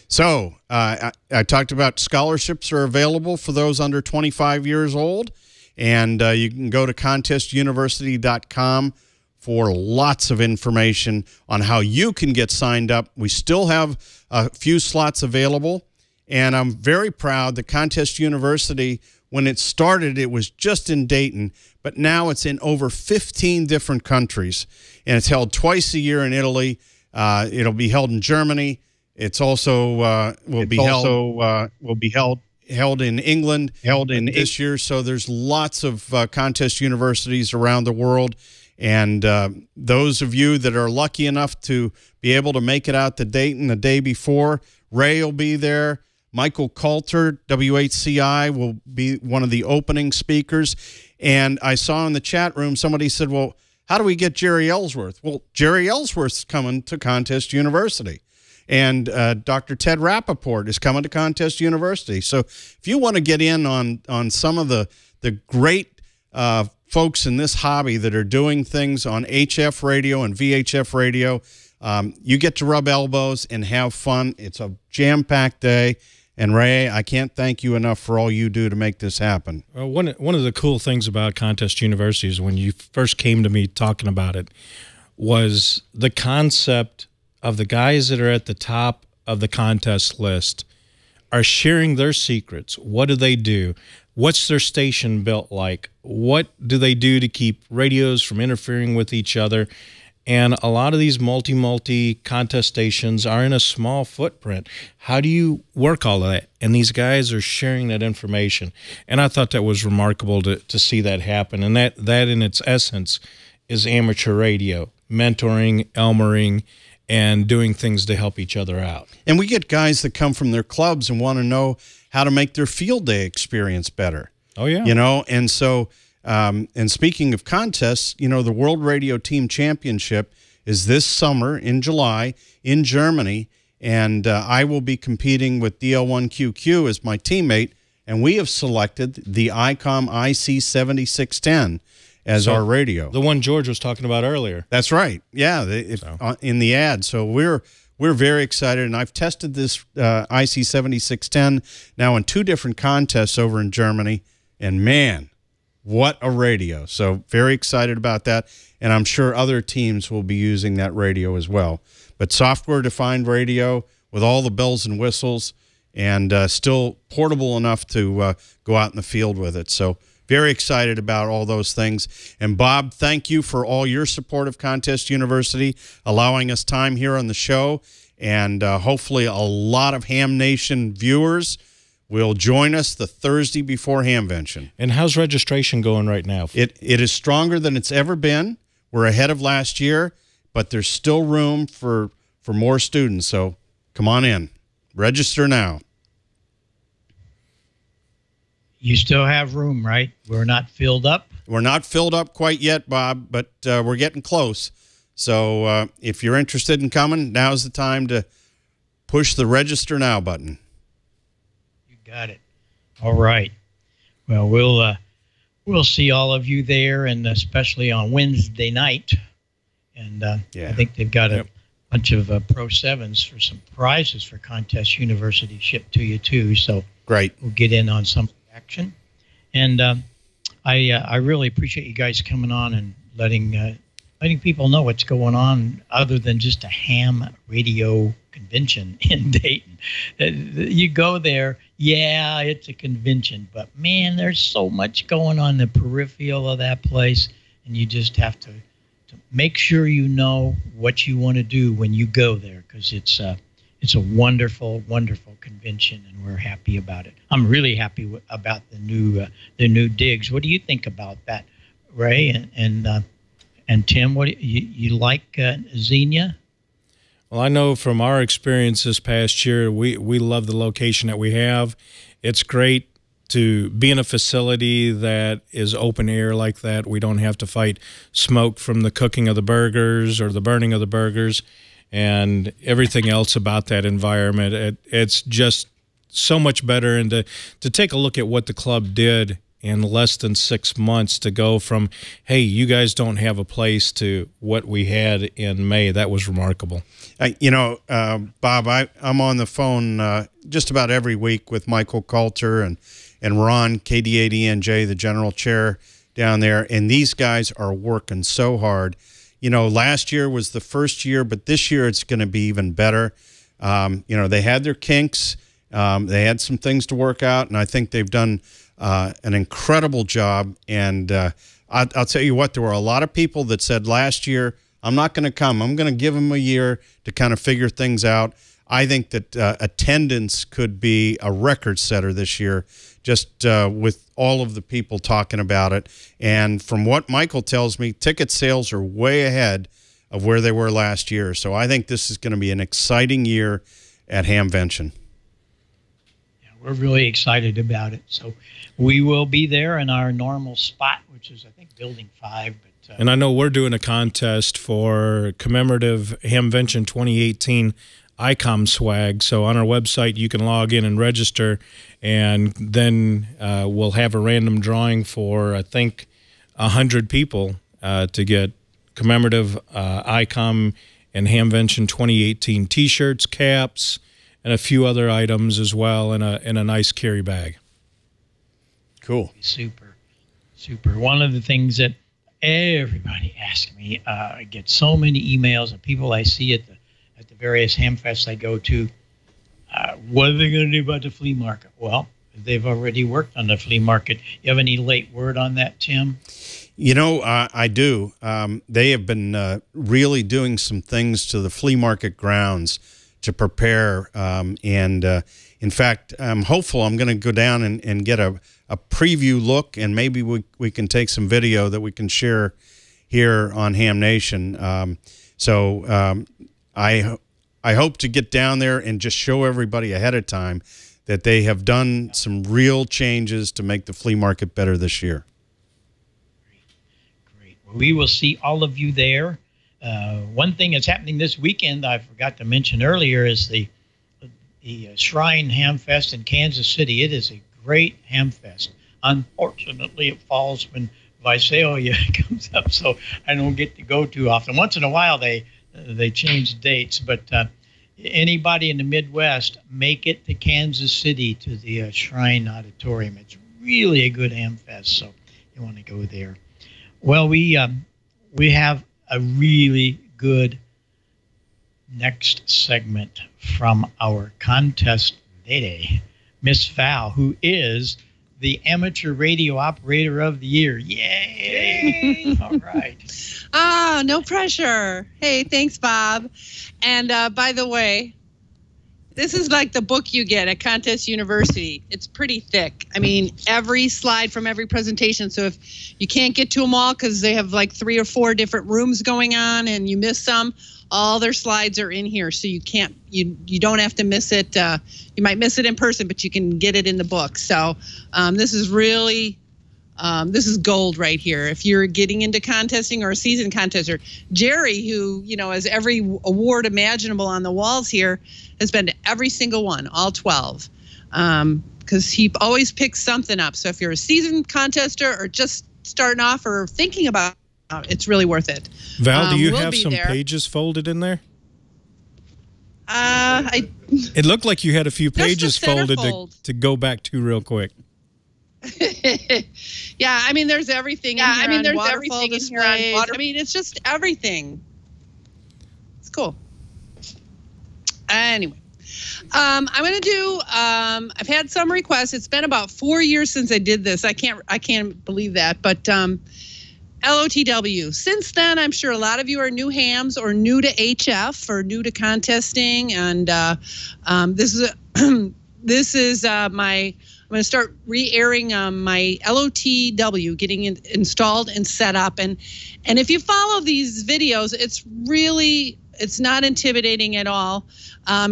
So I talked about scholarships are available for those under 25 years old. And you can go to contestuniversity.com for lots of information on how you can get signed up. We still have a few slots available, and I'm very proud that Contest University, when it started, it was just in Dayton, but now it's in over 15 different countries, and it's held twice a year in Italy. It'll be held in Germany. It's also will be held in England this year. So there's lots of Contest Universities around the world. And those of you that are lucky enough to be able to make it out to Dayton the day before, Ray will be there. Michael Coulter, WHCI, will be one of the opening speakers. And I saw in the chat room, somebody said, well, how do we get Jerry Ellsworth? Well, Jerry Ellsworth's coming to Contest University. And Dr. Ted Rappaport is coming to Contest University. So if you want to get in on some of the great folks in this hobby that are doing things on HF radio and VHF radio, you get to rub elbows and have fun. It's a jam-packed day. And Ray, I can't thank you enough for all you do to make this happen. One of the cool things about Contest University is when you first came to me talking about it was the concept of the guys that are at the top of the contest list are sharing their secrets. What do they do? What's their station built like? What do they do to keep radios from interfering with each other? And a lot of these multi contest stations are in a small footprint. How do you work all of that? And these guys are sharing that information. And I thought that was remarkable to see that happen. And that in its essence is amateur radio, mentoring, Elmering, and doing things to help each other out. And we get guys that come from their clubs and want to know how to make their field day experience better. Oh, yeah. You know, and so, and speaking of contests, you know, the World Radio Team Championship is this summer in July in Germany, and I will be competing with DL1QQ as my teammate, and we have selected the ICOM IC7610 as our radio. The one George was talking about earlier. That's right. Yeah, in the ad. So we're very excited, and I've tested this IC7610 now in 2 different contests over in Germany, and man, what a radio. So very excited about that, and I'm sure other teams will be using that radio as well. But software-defined radio with all the bells and whistles, and still portable enough to go out in the field with it. So very excited about all those things. And Bob, thank you for all your support of Contest University, allowing us time here on the show. And hopefully a lot of Ham Nation viewers will join us the Thursday before Hamvention. And how's registration going right now? It is stronger than it's ever been. We're ahead of last year, but there's still room for more students. So come on in. Register now. You still have room, right? We're not filled up? We're not filled up quite yet, Bob, but we're getting close. So if you're interested in coming, now's the time to push the Register Now button. You got it. All right. Well, we'll see all of you there, and especially on Wednesday night. And I think they've got a bunch of Pro 7s for some prizes for Contest University shipped to you, too. So great. We'll get in on some action. And I really appreciate you guys coming on and letting people know what's going on other than just a ham radio convention in Dayton. You go there, yeah, it's a convention, but man, there's so much going on in the peripheral of that place, and you just have to make sure you know what you want to do when you go there, because it's a wonderful, wonderful convention, and we're happy about it. I'm really happy about the new digs. What do you think about that, Ray and Tim? What you like Xenia? Well, I know from our experience this past year, we love the location that we have. It's great to be in a facility that is open air like that. We don't have to fight smoke from the cooking of the burgers or the burning of the burgers and everything else about that environment. It's just so much better. And to take a look at what the club did in less than 6 months, to go from, hey, you guys don't have a place, to what we had in May, that was remarkable. Bob, I'm on the phone just about every week with Michael Coulter and Ron, KD8ENJ, the general chair down there, and these guys are working so hard. Last year was the first year, but this year it's going to be even better. They had their kinks. They had some things to work out, and I think they've done an incredible job. And I'll tell you what, there were a lot of people that said last year, I'm not going to come. I'm going to give them a year to kind of figure things out. I think that attendance could be a record setter this year, just with all of the people talking about it. And from what Michael tells me, ticket sales are way ahead of where they were last year. So I think this is going to be an exciting year at Hamvention. We're really excited about it. So we will be there in our normal spot, which is, I think, Building 5. And I know we're doing a contest for commemorative Hamvention 2018 ICOM swag. So on our website, you can log in and register, and then we'll have a random drawing for, I think, 100 people to get commemorative ICOM and Hamvention 2018 T-shirts, caps, and a few other items as well in a nice carry bag. Cool. Super, super. One of the things that everybody asks me, I get so many emails of people I see at the various Hamfests I go to. What are they going to do about the flea market? Well, they've already worked on the flea market. You have any late word on that, Tim? I do. They have been really doing some things to the flea market grounds to prepare. In fact, I'm hopeful I'm going to go down and get a preview look, and maybe we can take some video that we can share here on Ham Nation. I hope to get down there and just show everybody ahead of time that they have done some real changes to make the flea market better this year. Great. Well, we will see all of you there. One thing that's happening this weekend I forgot to mention earlier is the Shrine Hamfest in Kansas City. It is a great Hamfest. Unfortunately, it falls when Visalia comes up, so I don't get to go too often. Once in a while, they change dates, but anybody in the Midwest, make it to Kansas City to the Shrine Auditorium. It's really a good Hamfest, so you want to go there. Well, we have a really good next segment from our contest lady, Miss Val, who is the Amateur Radio Operator of the Year. Yay! All right. Ah, no pressure. Hey, thanks, Bob. And by the way, this is like the book you get at Contest University. It's pretty thick. I mean, every slide from every presentation. So if you can't get to them all because they have like 3 or 4 different rooms going on and you miss some, all their slides are in here. So you can't, you don't have to miss it. You might miss it in person, but you can get it in the book. So this is really, this is gold right here. If you're getting into contesting or a seasoned contester, Jerry, who, you know, has every award imaginable on the walls here, has been to every single one, all 12, because he always picks something up. So if you're a seasoned contester or just starting off or thinking about it, it's really worth it. Val, do you have some pages folded in there? It looked like you had a few pages folded to go back to real quick. Yeah, I mean, there's everything. Yeah, I mean, there's everything in here on water. I mean, it's just everything. It's cool. Anyway, I'm going to do, I've had some requests. It's been about 4 years since I did this. I can't believe that, but LOTW. Since then, I'm sure a lot of you are new hams or new to HF or new to contesting. And this is my, I'm going to start re-airing my LOTW, getting it installed and set up. And if you follow these videos, it's not intimidating at all.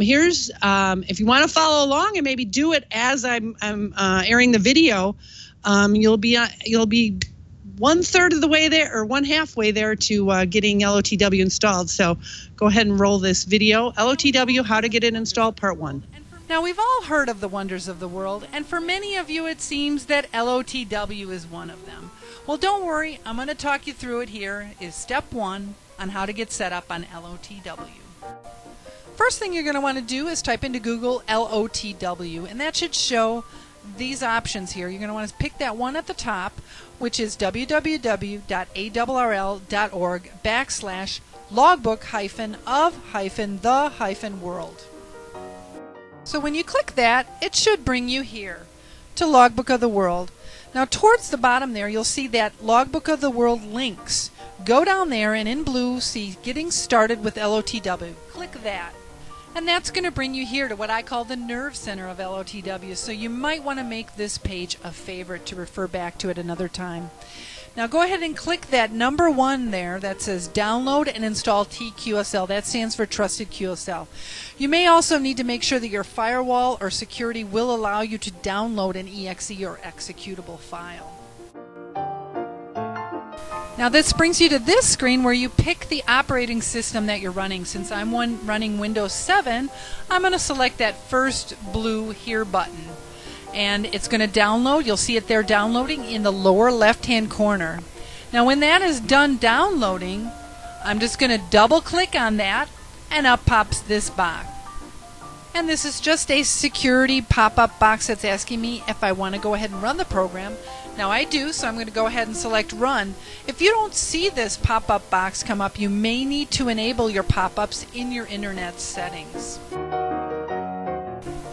Here's, if you want to follow along and maybe do it as I'm airing the video, you'll be 1/3 of the way there, or 1/2 way there to getting LOTW installed. So go ahead and roll this video. LOTW, how to get it installed, part 1. Now, we've all heard of the wonders of the world, and for many of you it seems that LOTW is one of them. Well, don't worry, I'm going to talk you through it. Here is step 1 on how to get set up on LOTW. First thing you're going to want to do is type into Google LOTW, and that should show these options here. You're going to want to pick that one at the top, which is www.arrl.org/logbook-of-the-world. So when you click that, it should bring you here to Logbook of the World. Now towards the bottom there, you'll see that Logbook of the World links. Go down there and in blue see Getting Started with LOTW. Click that. And that's going to bring you here to what I call the nerve center of LOTW. So you might want to make this page a favorite to refer back to it another time. Now go ahead and click that number 1 there that says download and install TQSL. That stands for Trusted QSL. You may also need to make sure that your firewall or security will allow you to download an EXE or executable file. Now this brings you to this screen where you pick the operating system that you're running. Since I'm running Windows 7, I'm going to select that first blue Here button. And it's going to download. You'll see it there downloading in the lower left-hand corner. Now when that is done downloading, I'm just going to double-click on that, and up pops this box. And this is just a security pop-up box that's asking me if I want to go ahead and run the program. Now I do, so I'm going to go ahead and select Run. If you don't see this pop-up box come up, you may need to enable your pop-ups in your internet settings.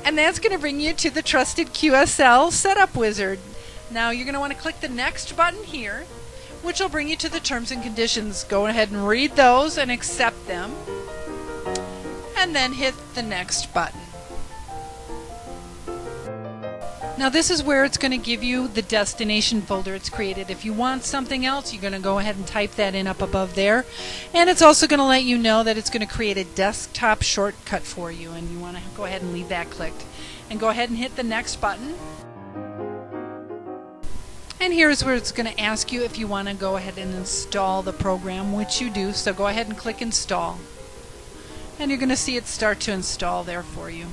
And that's going to bring you to the Trusted QSL Setup Wizard. Now you're going to want to click the Next button here, which will bring you to the Terms and Conditions. Go ahead and read those and accept them. And then hit the Next button. Now this is where it's going to give you the destination folder it's created. If you want something else, you're going to go ahead and type that in up above there. And it's also going to let you know that it's going to create a desktop shortcut for you, and you want to go ahead and leave that clicked. And go ahead and hit the Next button. And here's where it's going to ask you if you want to go ahead and install the program, which you do. So go ahead and click Install. And you're going to see it start to install there for you.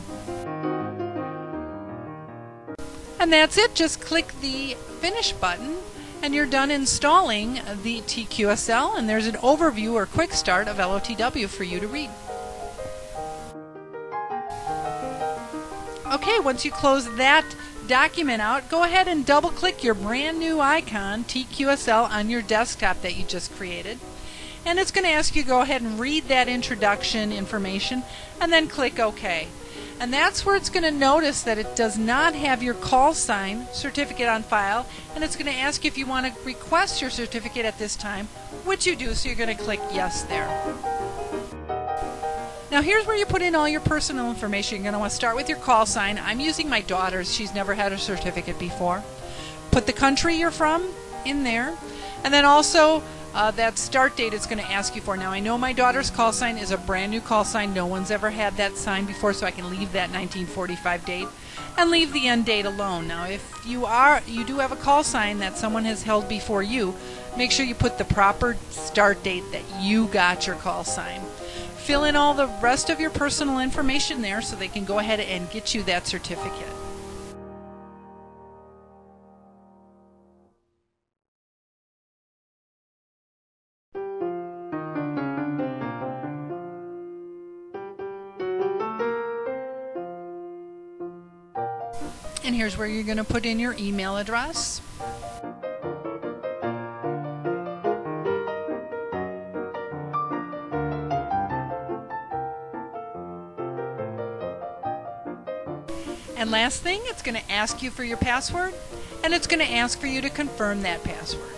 And that's it. Just click the Finish button and you're done installing the TQSL, and there's an overview or quick start of LOTW for you to read. Okay, once you close that document out, go ahead and double click your brand new icon TQSL on your desktop that you just created. And it's going to ask you to go ahead and read that introduction information and then click OK. And that's where it's going to notice that it does not have your call sign certificate on file, and it's going to ask you if you want to request your certificate at this time, which you do, so you're going to click yes there. Now here's where you put in all your personal information. You're going to want to start with your call sign. I'm using my daughter's. She's never had a certificate before. Put the country you're from in there, and then also that start date it's going to ask you for. Now I know my daughter's call sign is a brand new call sign. No one's ever had that sign before, so I can leave that 1945 date and leave the end date alone. Now if you do have a call sign that someone has held before you, make sure you put the proper start date that you got your call sign. Fill in all the rest of your personal information there so they can go ahead and get you that certificate. And here's where you're going to put in your email address. And last thing, it's going to ask you for your password, and it's going to ask for you to confirm that password.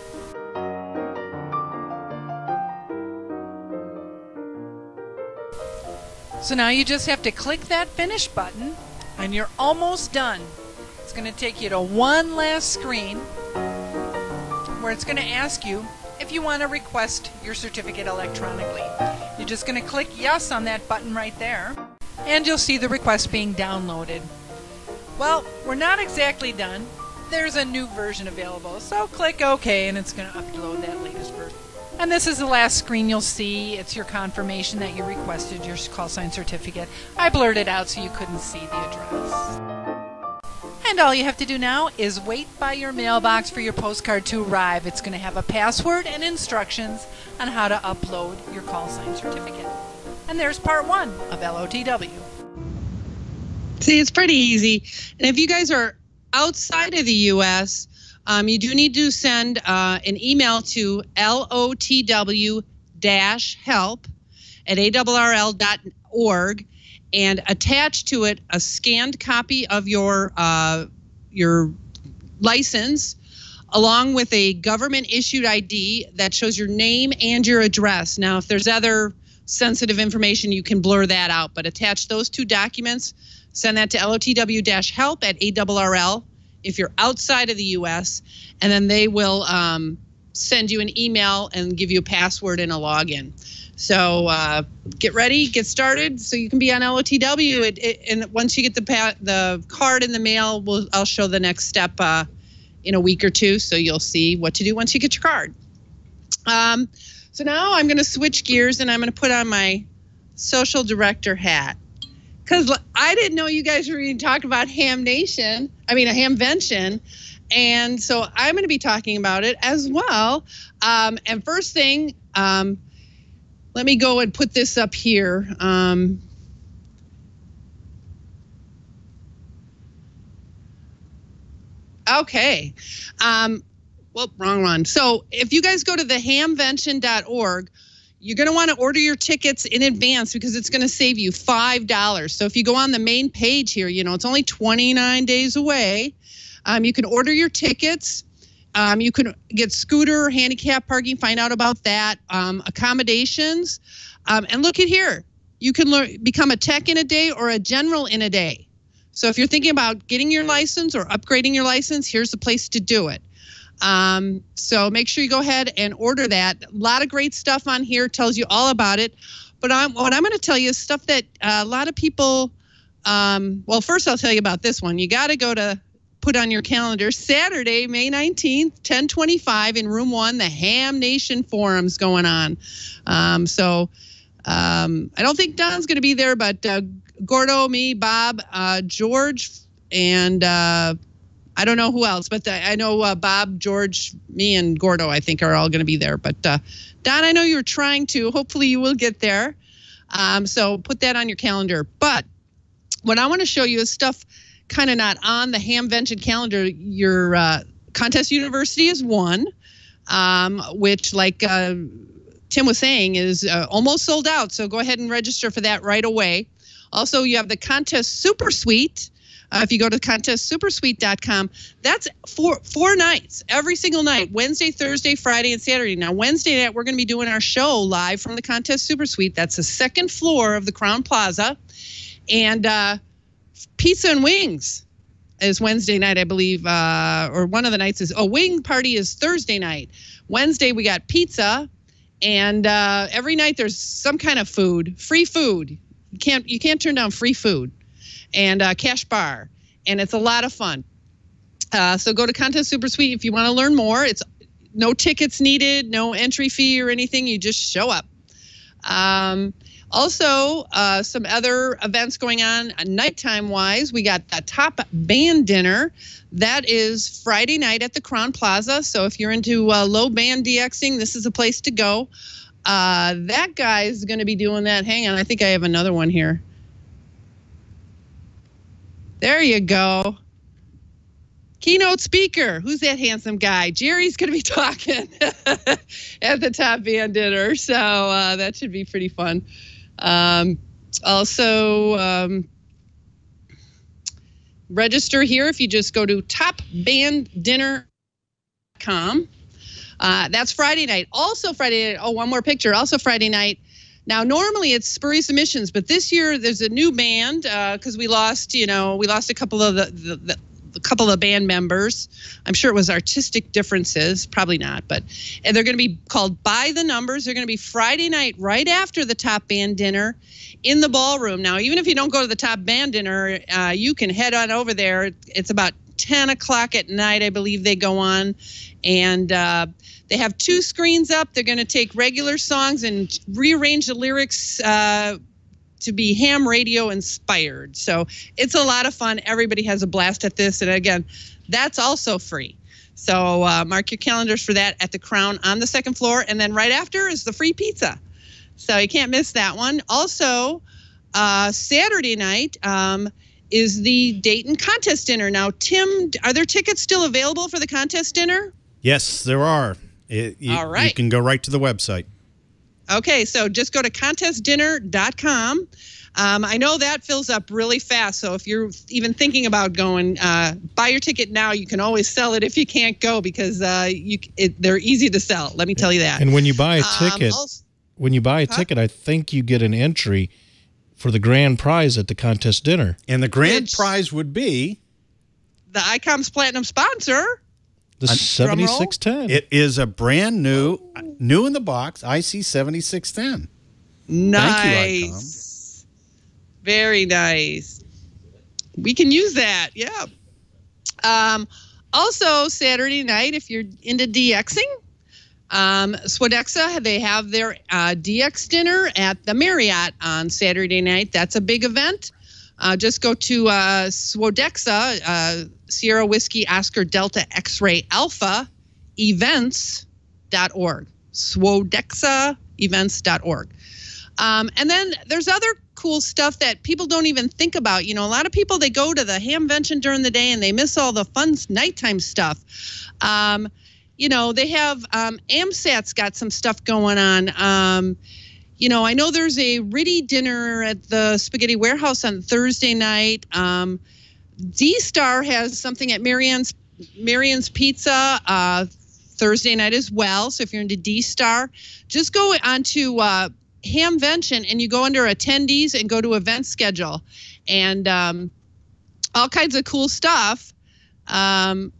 So now you just have to click that finish button, and you're almost done. It's going to take you to one last screen where it's going to ask you if you want to request your certificate electronically. You're just going to click yes on that button right there, and you'll see the request being downloaded. Well, we're not exactly done. There's a new version available, so click OK, and it's going to upload that latest version. And this is the last screen you'll see. It's your confirmation that you requested your call sign certificate. I blurred it out so you couldn't see the address. And all you have to do now is wait by your mailbox for your postcard to arrive. It's going to have a password and instructions on how to upload your call sign certificate. And there's part 1 of LOTW. See, it's pretty easy. And if you guys are outside of the U.S., you do need to send an email to LOTW-help@ARRL.org and attach to it a scanned copy of your license along with a government-issued ID that shows your name and your address. Now, if there's other sensitive information, you can blur that out, but attach those 2 documents. Send that to LOTW-help@ARRL if you're outside of the U.S., and then they will send you an email and give you a password and a login. So get ready, get started, so you can be on LOTW. And once you get the card in the mail, I'll show the next step in a week or 2, so you'll see what to do once you get your card. So now I'm going to switch gears, and I'm going to put on my social director hat. Because I didn't know you guys were even talking about Hamvention, and so I'm going to be talking about it as well. And first thing, let me go and put this up here. Okay. Well, wrong one. So if you guys go to the hamvention.org, you're going to want to order your tickets in advance because it's going to save you $5. So if you go on the main page here, it's only 29 days away. You can order your tickets. You can get scooter, handicap parking, find out about that, accommodations. And look at here. You can become a tech in a day or a general in a day. So if you're thinking about getting your license or upgrading your license, here's the place to do it. So make sure you go ahead and order that. A lot of great stuff on here, tells you all about it. But what I'm going to tell you is stuff that a lot of people, well, first I'll tell you about this one. You got to put on your calendar Saturday, May 19th, 10:25 in room 1, the Ham Nation Forum's going on. I don't think Don's going to be there, but Gordo, me, Bob, George, and I don't know who else, but I know Bob, George, me, and Gordo, I think, are all going to be there. But Don, I know you're trying to. Hopefully you will get there. So put that on your calendar. But what I want to show you is stuff kind of not on the Hamvention calendar. Your Contest University is one, which, like Tim was saying, is almost sold out. So go ahead and register for that right away. Also, you have the Contest Super Suite. If you go to contestsupersuite.com, that's four nights, every single night, Wednesday, Thursday, Friday, and Saturday. Now, Wednesday night, we're going to be doing our show live from the Contest Super Suite. That's the second floor of the Crown Plaza. And pizza and wings is Wednesday night, I believe, or one of the nights is, wing party is Thursday night. Wednesday, we got pizza. And every night there's some kind of food, free food. You can't turn down free food. And cash bar, and it's a lot of fun. So go to Contest Super Suite if you want to learn more. It's no tickets needed, no entry fee or anything. You just show up. Also, some other events going on nighttime-wise. We got the Top Band Dinner. That is Friday night at the Crown Plaza. So if you're into low band DXing, this is a place to go. That guy is going to be doing that. Hang on, I think I have another one here. There you go. Keynote speaker. Who's that handsome guy? Jerry's going to be talking at the Top Band Dinner. So that should be pretty fun. Also, register here if you just go to topbanddinner.com. That's Friday night. Also Friday night. Oh, one more picture. Also Friday night. Now, normally it's Spurious Emissions, but this year there's a new band because we lost a couple of the band members. I'm sure it was artistic differences, probably not, and they're going to be called By the Numbers. They're going to be Friday night right after the Top Band Dinner in the ballroom. Now, even if you don't go to the Top Band Dinner, you can head on over there. It's about 10 o'clock at night, I believe they go on, and they have 2 screens up. They're going to take regular songs and rearrange the lyrics to be ham radio inspired. So it's a lot of fun. Everybody has a blast at this. And again, that's also free. So mark your calendars for that at the Crown on the second floor. And then right after is the free pizza. So you can't miss that one. Also, Saturday night is the Dayton Contest Dinner. Now, Tim, are there tickets still available for the contest dinner? Yes, there are. All right. You can go right to the website. Okay, so just go to contestdinner.com. I know that fills up really fast, so if you're even thinking about going, buy your ticket now. You can always sell it if you can't go because they're easy to sell. Let me tell you that. And when you buy a ticket, I think you get an entry for the grand prize at the contest dinner. And the grand prize would be the ICOM's platinum sponsor. The 7610. It is a brand new in the box, IC 7610. Nice. Thank you, ICOM. Very nice. We can use that. Yeah. Also, Saturday night, if you're into DXing, Swodexa, they have their DX dinner at the Marriott on Saturday night. That's a big event. Just go to Swodexa, Sierra Whiskey Oscar Delta X-Ray Alpha events.org. Swodexa events.org. And then there's other cool stuff that people don't even think about. You know, a lot of people, they go to the Hamvention during the day and they miss all the fun nighttime stuff. You know, they have AMSAT's got some stuff going on. You know, I know there's a Ritty dinner at the Spaghetti Warehouse on Thursday night. D-Star has something at Marianne's Pizza Thursday night as well. So if you're into D-Star, just go onto Hamvention and you go under attendees and go to event schedule. And all kinds of cool stuff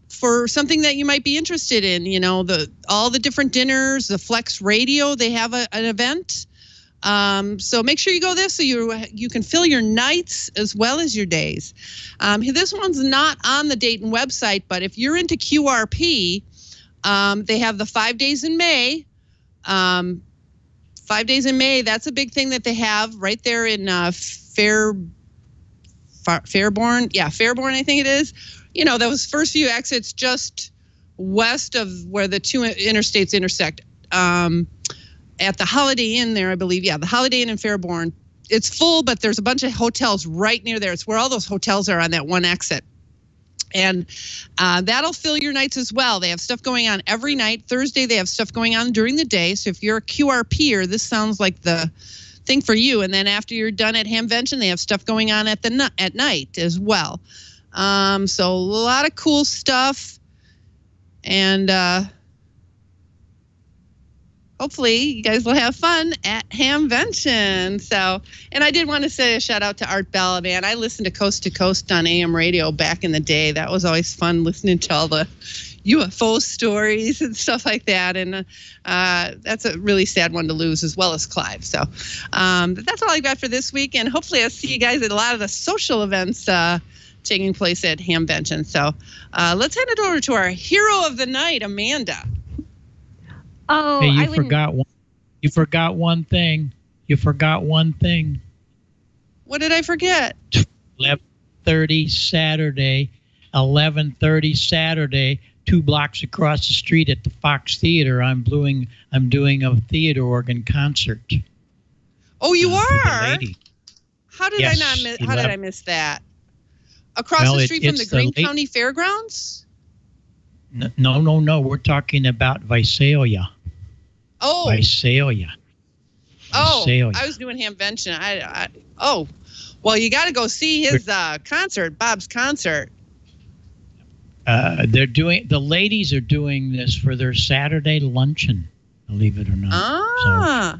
for something that you might be interested in. You know, all the different dinners, the Flex Radio, they have an event. So make sure you go there so you can fill your nights as well as your days. This one's not on the Dayton website, but if you're into QRP, they have the 5 days in May. 5 days in May, that's a big thing that they have right there in Fairborn. Yeah, Fairborn, I think it is. You know, those first few exits just west of where the 2 interstates intersect. At the Holiday Inn there, I believe. Yeah, the Holiday Inn in Fairborn. It's full, but there's a bunch of hotels right near there. It's where all those hotels are on that one exit. And that'll fill your nights as well. They have stuff going on every night. Thursday, they have stuff going on during the day. So if you're a QRPer, this sounds like the thing for you. And then after you're done at Hamvention, they have stuff going on at night as well. So a lot of cool stuff. And hopefully you guys will have fun at Hamvention. So, and I did want to say a shout out to Art Bell, man. I listened to Coast on AM radio back in the day. That was always fun listening to all the UFO stories and stuff like that. And that's a really sad one to lose, as well as Clyde. So but that's all I got for this week. And hopefully I'll see you guys at a lot of the social events taking place at Hamvention. So let's hand it over to our hero of the night, Amanda. Oh, hey, you forgot one thing. You forgot one thing. What did I forget? 11:30 Saturday, 11:30 Saturday, 2 blocks across the street at the Fox Theater. I'm doing a theater organ concert. Oh, you are? How did I miss that? Across the street from the Greene County Fairgrounds? No. We're talking about Visalia. Oh. Visalia. I was doing Hamvention. Well, you got to go see his concert, Bob's concert. The ladies are doing this for their Saturday luncheon, believe it or not. So,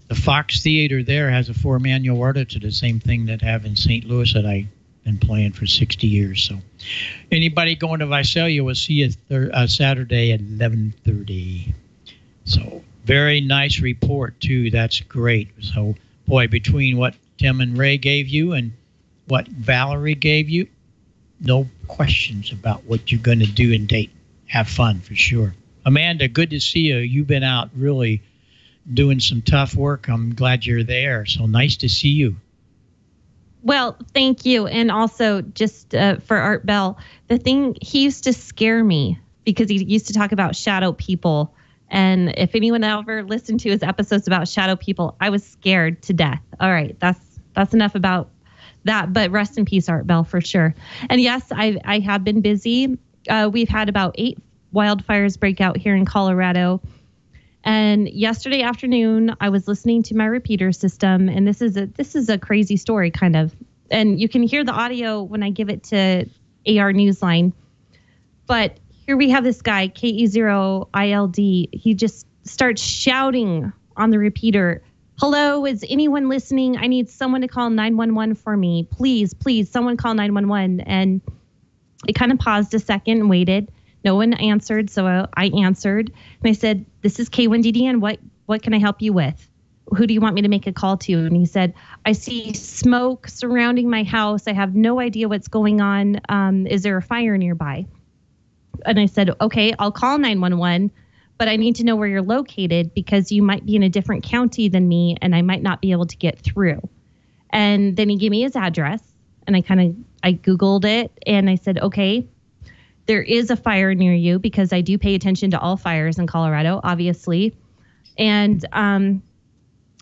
the Fox Theater there has a 4 manual order to the same thing that I have in St. Louis that I've been playing for 60 years. So anybody going to Visalia will see it Saturday at 11:30. So very nice report, too. That's great. So, boy, between what Tim and Ray gave you and what Valerie gave you, no questions about what you're going to do in Dayton. Have fun, for sure. Amanda, good to see you. You've been out really doing some tough work. I'm glad you're there. So nice to see you. Well, thank you. And also just for Art Bell, he used to scare me because he used to talk about shadow people. And if anyone ever listened to his episodes about shadow people, I was scared to death. All right, that's enough about that. But rest in peace, Art Bell, for sure. And yes, I have been busy. We've had about 8 wildfires break out here in Colorado. And yesterday afternoon, I was listening to my repeater system, and this is a crazy story, kind of. And you can hear the audio when I give it to AR Newsline. But here we have this guy, KE0ILD. He just starts shouting on the repeater, "Hello, is anyone listening? I need someone to call 911 for me. Please, someone call 911. And I kind of paused a second and waited. No one answered, so I answered. And I said, "This is K1DDN. What can I help you with? Who do you want me to make a call to?" And he said, "I see smoke surrounding my house. I have no idea what's going on. Is there a fire nearby?" And I said, "Okay, I'll call 911, but I need to know where you're located because you might be in a different county than me and I might not be able to get through." And then he gave me his address and I Googled it and I said, "Okay, there is a fire near you," because I do pay attention to all fires in Colorado, obviously. And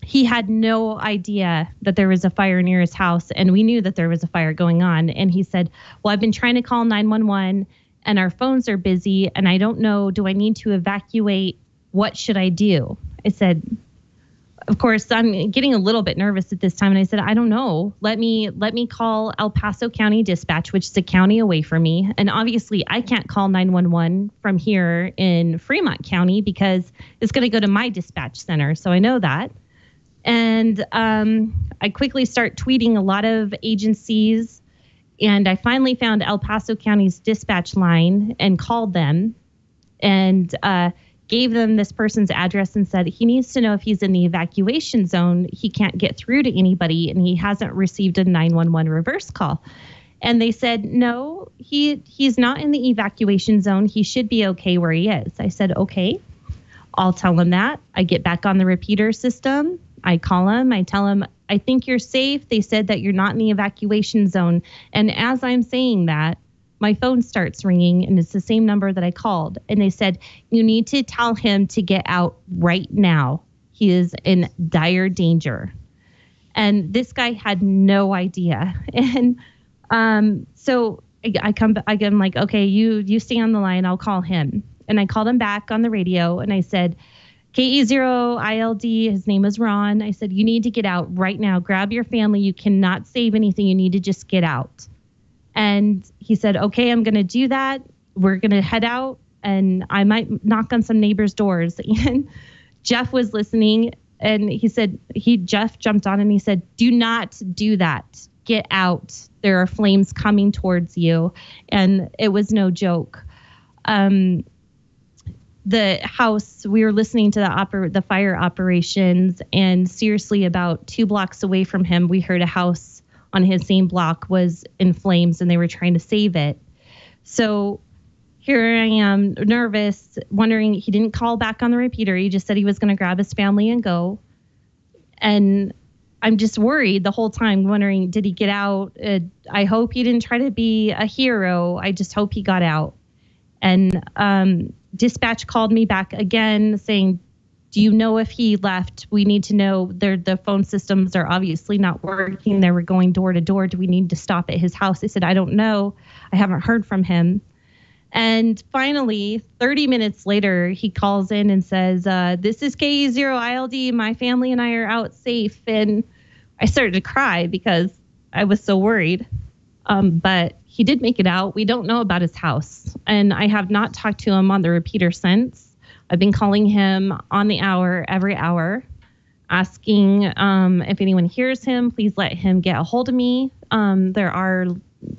he had no idea that there was a fire near his house, and we knew that there was a fire going on. And he said, "Well, I've been trying to call 911, and our phones are busy, and I don't know, do I need to evacuate? What should I do?" I said, of course, I'm getting a little bit nervous at this time. And I said, "I don't know. Let me call El Paso County Dispatch, which is a county away from me. And obviously I can't call 911 from here in Fremont County because it's going to go to my dispatch center. So I know that." And I quickly start tweeting a lot of agencies. And I finally found El Paso County's dispatch line and called them and gave them this person's address and said he needs to know if he's in the evacuation zone. He can't get through to anybody and he hasn't received a 911 reverse call. And they said, "No, he's not in the evacuation zone. He should be okay where he is." I said, "Okay, I'll tell him that." I get back on the repeater system. I call him. I tell him, "I think you're safe. They said that you're not in the evacuation zone." And as I'm saying that, my phone starts ringing and it's the same number that I called. And they said, "You need to tell him to get out right now. He is in dire danger." And this guy had no idea. And so I'm like, "Okay, you stay on the line. I'll call him." And I called him back on the radio and I said, KE0ILD, his name was Ron. I said, you need to get out right now. Grab your family. You cannot save anything. You need to just get out. And he said, okay, I'm going to do that. We're going to head out, and I might knock on some neighbors' doors. And Jeff was listening, and he said, Jeff jumped on and he said, do not do that. Get out. There are flames coming towards you. And it was no joke. The house, we were listening to the fire operations, and seriously, about 2 blocks away from him, we heard a house on his same block was in flames, and they were trying to save it. So here I am, nervous, wondering, he didn't call back on the repeater. He just said he was going to grab his family and go. And I'm just worried the whole time, wondering, did he get out? I hope he didn't try to be a hero. I just hope he got out. And dispatch called me back again saying, do you know if he left? We need to know. The phone systems are obviously not working. They were going door to door. Do we need to stop at his house? I said, I don't know. I haven't heard from him. And finally, 30 minutes later, he calls in and says, this is KE0ILD. My family and I are out safe. And I started to cry because I was so worried. But he did make it out. We don't know about his house. And I have not talked to him on the repeater since. I've been calling him on the hour, every hour, asking if anyone hears him, please let him get a hold of me. There are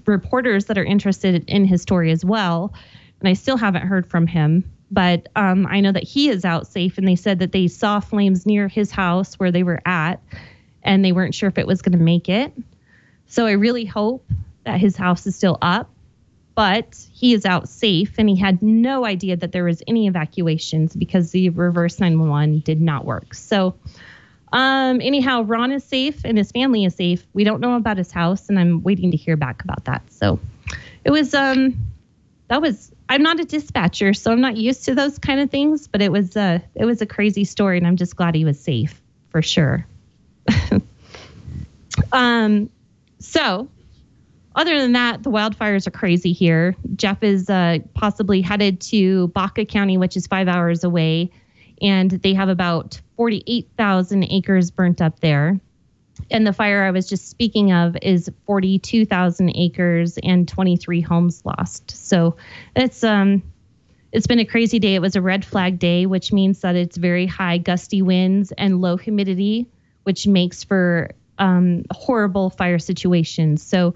reporters that are interested in his story as well. And I still haven't heard from him. But I know that he is out safe. And they said that they saw flames near his house where they were at. And they weren't sure if it was going to make it. So I really hope that his house is still up. But he is out safe, and he had no idea that there was any evacuations because the reverse 911 did not work. So anyhow, Ron is safe and his family is safe. We don't know about his house, and I'm waiting to hear back about that. So it was, I'm not a dispatcher, so I'm not used to those kind of things, but it was a crazy story, and I'm just glad he was safe for sure. So other than that, the wildfires are crazy here. Jeff is possibly headed to Baca County, which is 5 hours away, and they have about 48,000 acres burnt up there. And the fire I was just speaking of is 42,000 acres and 23 homes lost. So it's been a crazy day. It was a red flag day, which means that it's very high gusty winds and low humidity, which makes for horrible fire situations. So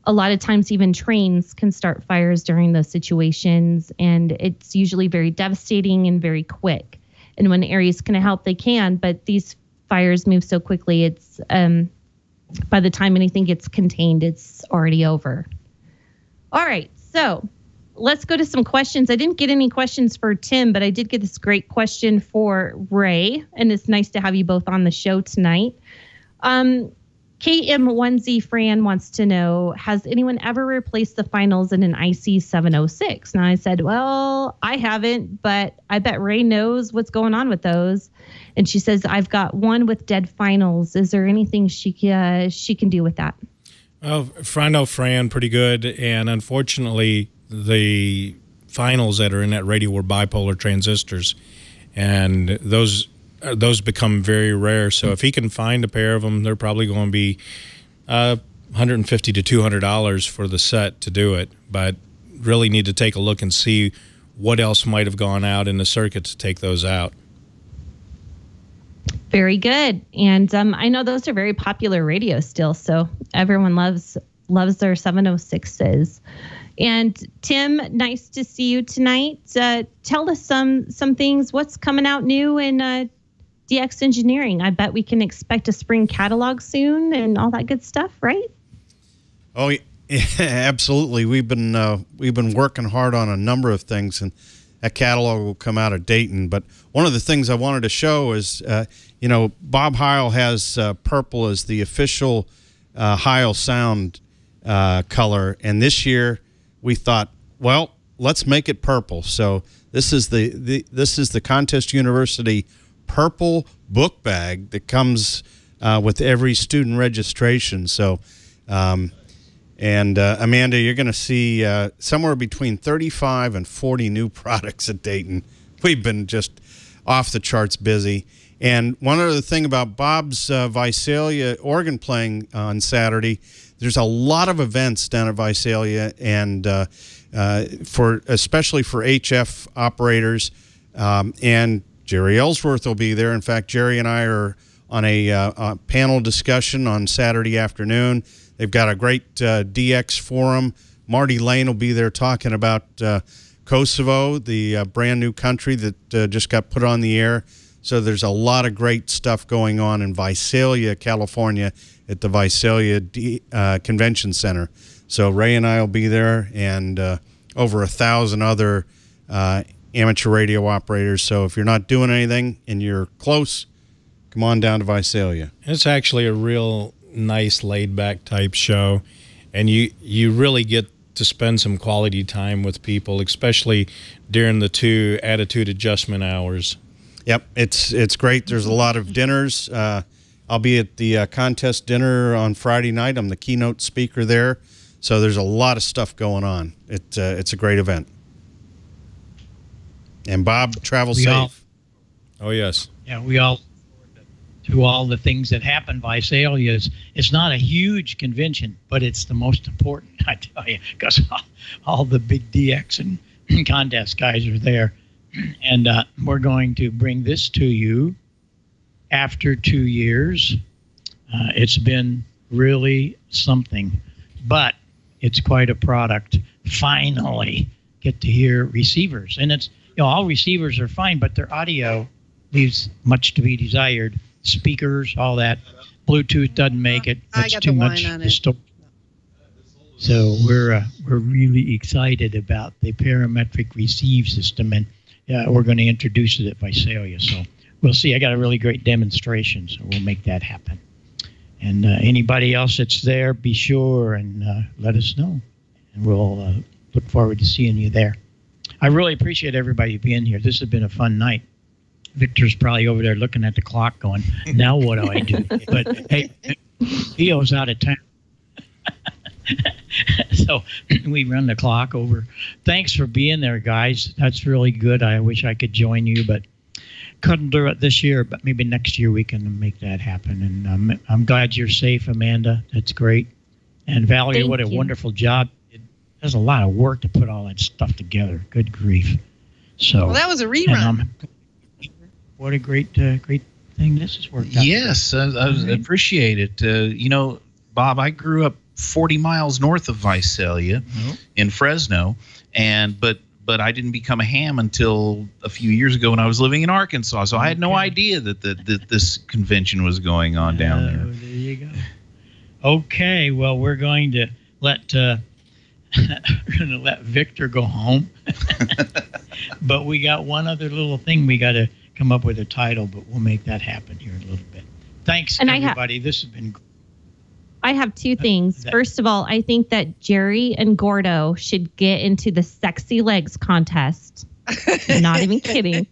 a lot of times even trains can start fires during those situations, and it's usually very devastating and very quick. And when areas can help, they can, but these fires move so quickly, it's by the time anything gets contained, it's already over. All right, so let's go to some questions. I didn't get any questions for Tim, but I did get this great question for Ray, and it's nice to have you both on the show tonight. KM1Z Fran wants to know, has anyone ever replaced the finals in an IC706? And I said, well, I haven't, but I bet Ray knows what's going on with those. And she says, I've got one with dead finals. Is there anything she can do with that? Well, I know Fran pretty good, and unfortunately, the finals that are in that radio were bipolar transistors, and those become very rare. So if he can find a pair of them, they're probably going to be $150 to $200 for the set to do it. But really need to take a look and see what else might have gone out in the circuit to take those out. Very good. And I know those are very popular radios still, so everyone loves their 706s. And Tim, nice to see you tonight. Tell us some things. What's coming out new in DX Engineering? I bet we can expect a spring catalog soon and all that good stuff, right? Oh, yeah, absolutely. We've been working hard on a number of things, and that catalog will come out of Dayton. But one of the things I wanted to show is, Bob Haehnle has purple as the official Haehnle sound color, and this year we thought, well, let's make it purple. So this is the Contest University purple book bag that comes with every student registration. So, Amanda, you're going to see somewhere between 35 and 40 new products at Dayton. We've been just off the charts busy. And one other thing about Bob's Visalia organ playing on Saturday, there's a lot of events down at Visalia, and especially for HF operators. And Jerry Ellsworth will be there. In fact, Jerry and I are on a panel discussion on Saturday afternoon. They've got a great DX forum. Marty Lane will be there talking about Kosovo, the brand new country that just got put on the air. So there's a lot of great stuff going on in Visalia, California, at the Visalia Convention Center. So Ray and I will be there, and over 1,000 other amateur radio operators. So if you're not doing anything and you're close, come on down to Visalia. It's actually a real nice, laid-back type show, and you really get to spend some quality time with people, especially during the 2 attitude adjustment hours. Yep, it's great. There's a lot of dinners. I'll be at the contest dinner on Friday night. I'm the keynote speaker there. So there's a lot of stuff going on. It's a great event. And Bob, travel safe. Oh, yes. Yeah, we all to all the things that happen. Visalia it's not a huge convention, but it's the most important, I tell you, because all the big DX and contest guys are there. And we're going to bring this to you after 2 years. It's been really something, but it's quite a product. Finally get to hear receivers. And it's, all receivers are fine, but their audio leaves much to be desired. Speakers, all that. Bluetooth doesn't make it. It's too much distortion. So we're really excited about the parametric receive system, and we're going to introduce it at Visalia. So we'll see. I got a really great demonstration, so we'll make that happen. And anybody else that's there, be sure and let us know. And we'll look forward to seeing you there. I really appreciate everybody being here. This has been a fun night. Victor's probably over there looking at the clock going, now what do I do? But, hey, Theo's out of town. So we run the clock over. Thanks for being there, guys. That's really good. I wish I could join you, but couldn't do it this year. But maybe next year we can make that happen. And I'm glad you're safe, Amanda. That's great. And Valerie, what a wonderful job. There's a lot of work to put all that stuff together. Good grief. So well, that was a rerun. What a great thing this has worked out. Yes, I appreciate it. Bob, I grew up 40 miles north of Visalia in Fresno, but I didn't become a ham until a few years ago when I was living in Arkansas. So I had no idea that this convention was going on down there. There you go. Okay, well, we're going to let Victor go home. But we got one other little thing we got to come up with a title, but we'll make that happen here in a little bit. Thanks, everybody. This has been great. I have two things. First of all, I think that Jerry and Gordo should get into the sexy legs contest. Not even kidding.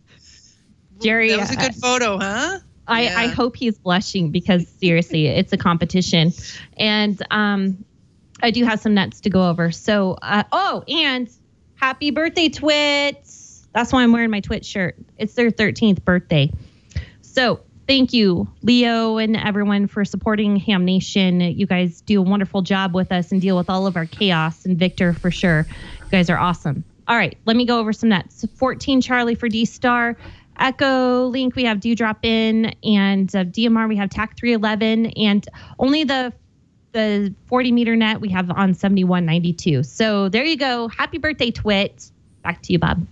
Jerry, that was a good photo, huh? I hope he's blushing because seriously, it's a competition. And I do have some nuts to go over. So, and happy birthday, Twits. That's why I'm wearing my Twit shirt. It's their 13th birthday. So thank you, Leo and everyone, for supporting Ham Nation. You guys do a wonderful job with us and deal with all of our chaos. And Victor, for sure. You guys are awesome. All right, let me go over some nuts. 14 Charlie for D-Star. Echo Link, we have Dewdrop In. And DMR, we have TAC 311. And only the 40-meter net we have on 7192. So there you go. Happy birthday, Twit. Back to you, Bob.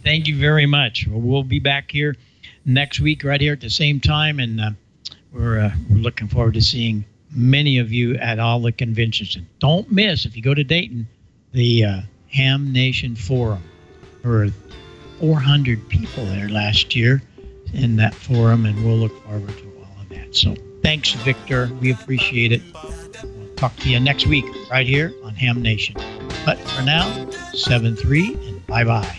Thank you very much. We'll be back here next week right here at the same time, and we're looking forward to seeing many of you at all the conventions. And don't miss, if you go to Dayton, the Ham Nation Forum. There were 400 people there last year in that forum, and we'll look forward to all of that. So thanks, Victor. We appreciate it. We'll talk to you next week right here on Ham Nation. But for now, 7-3 and bye-bye.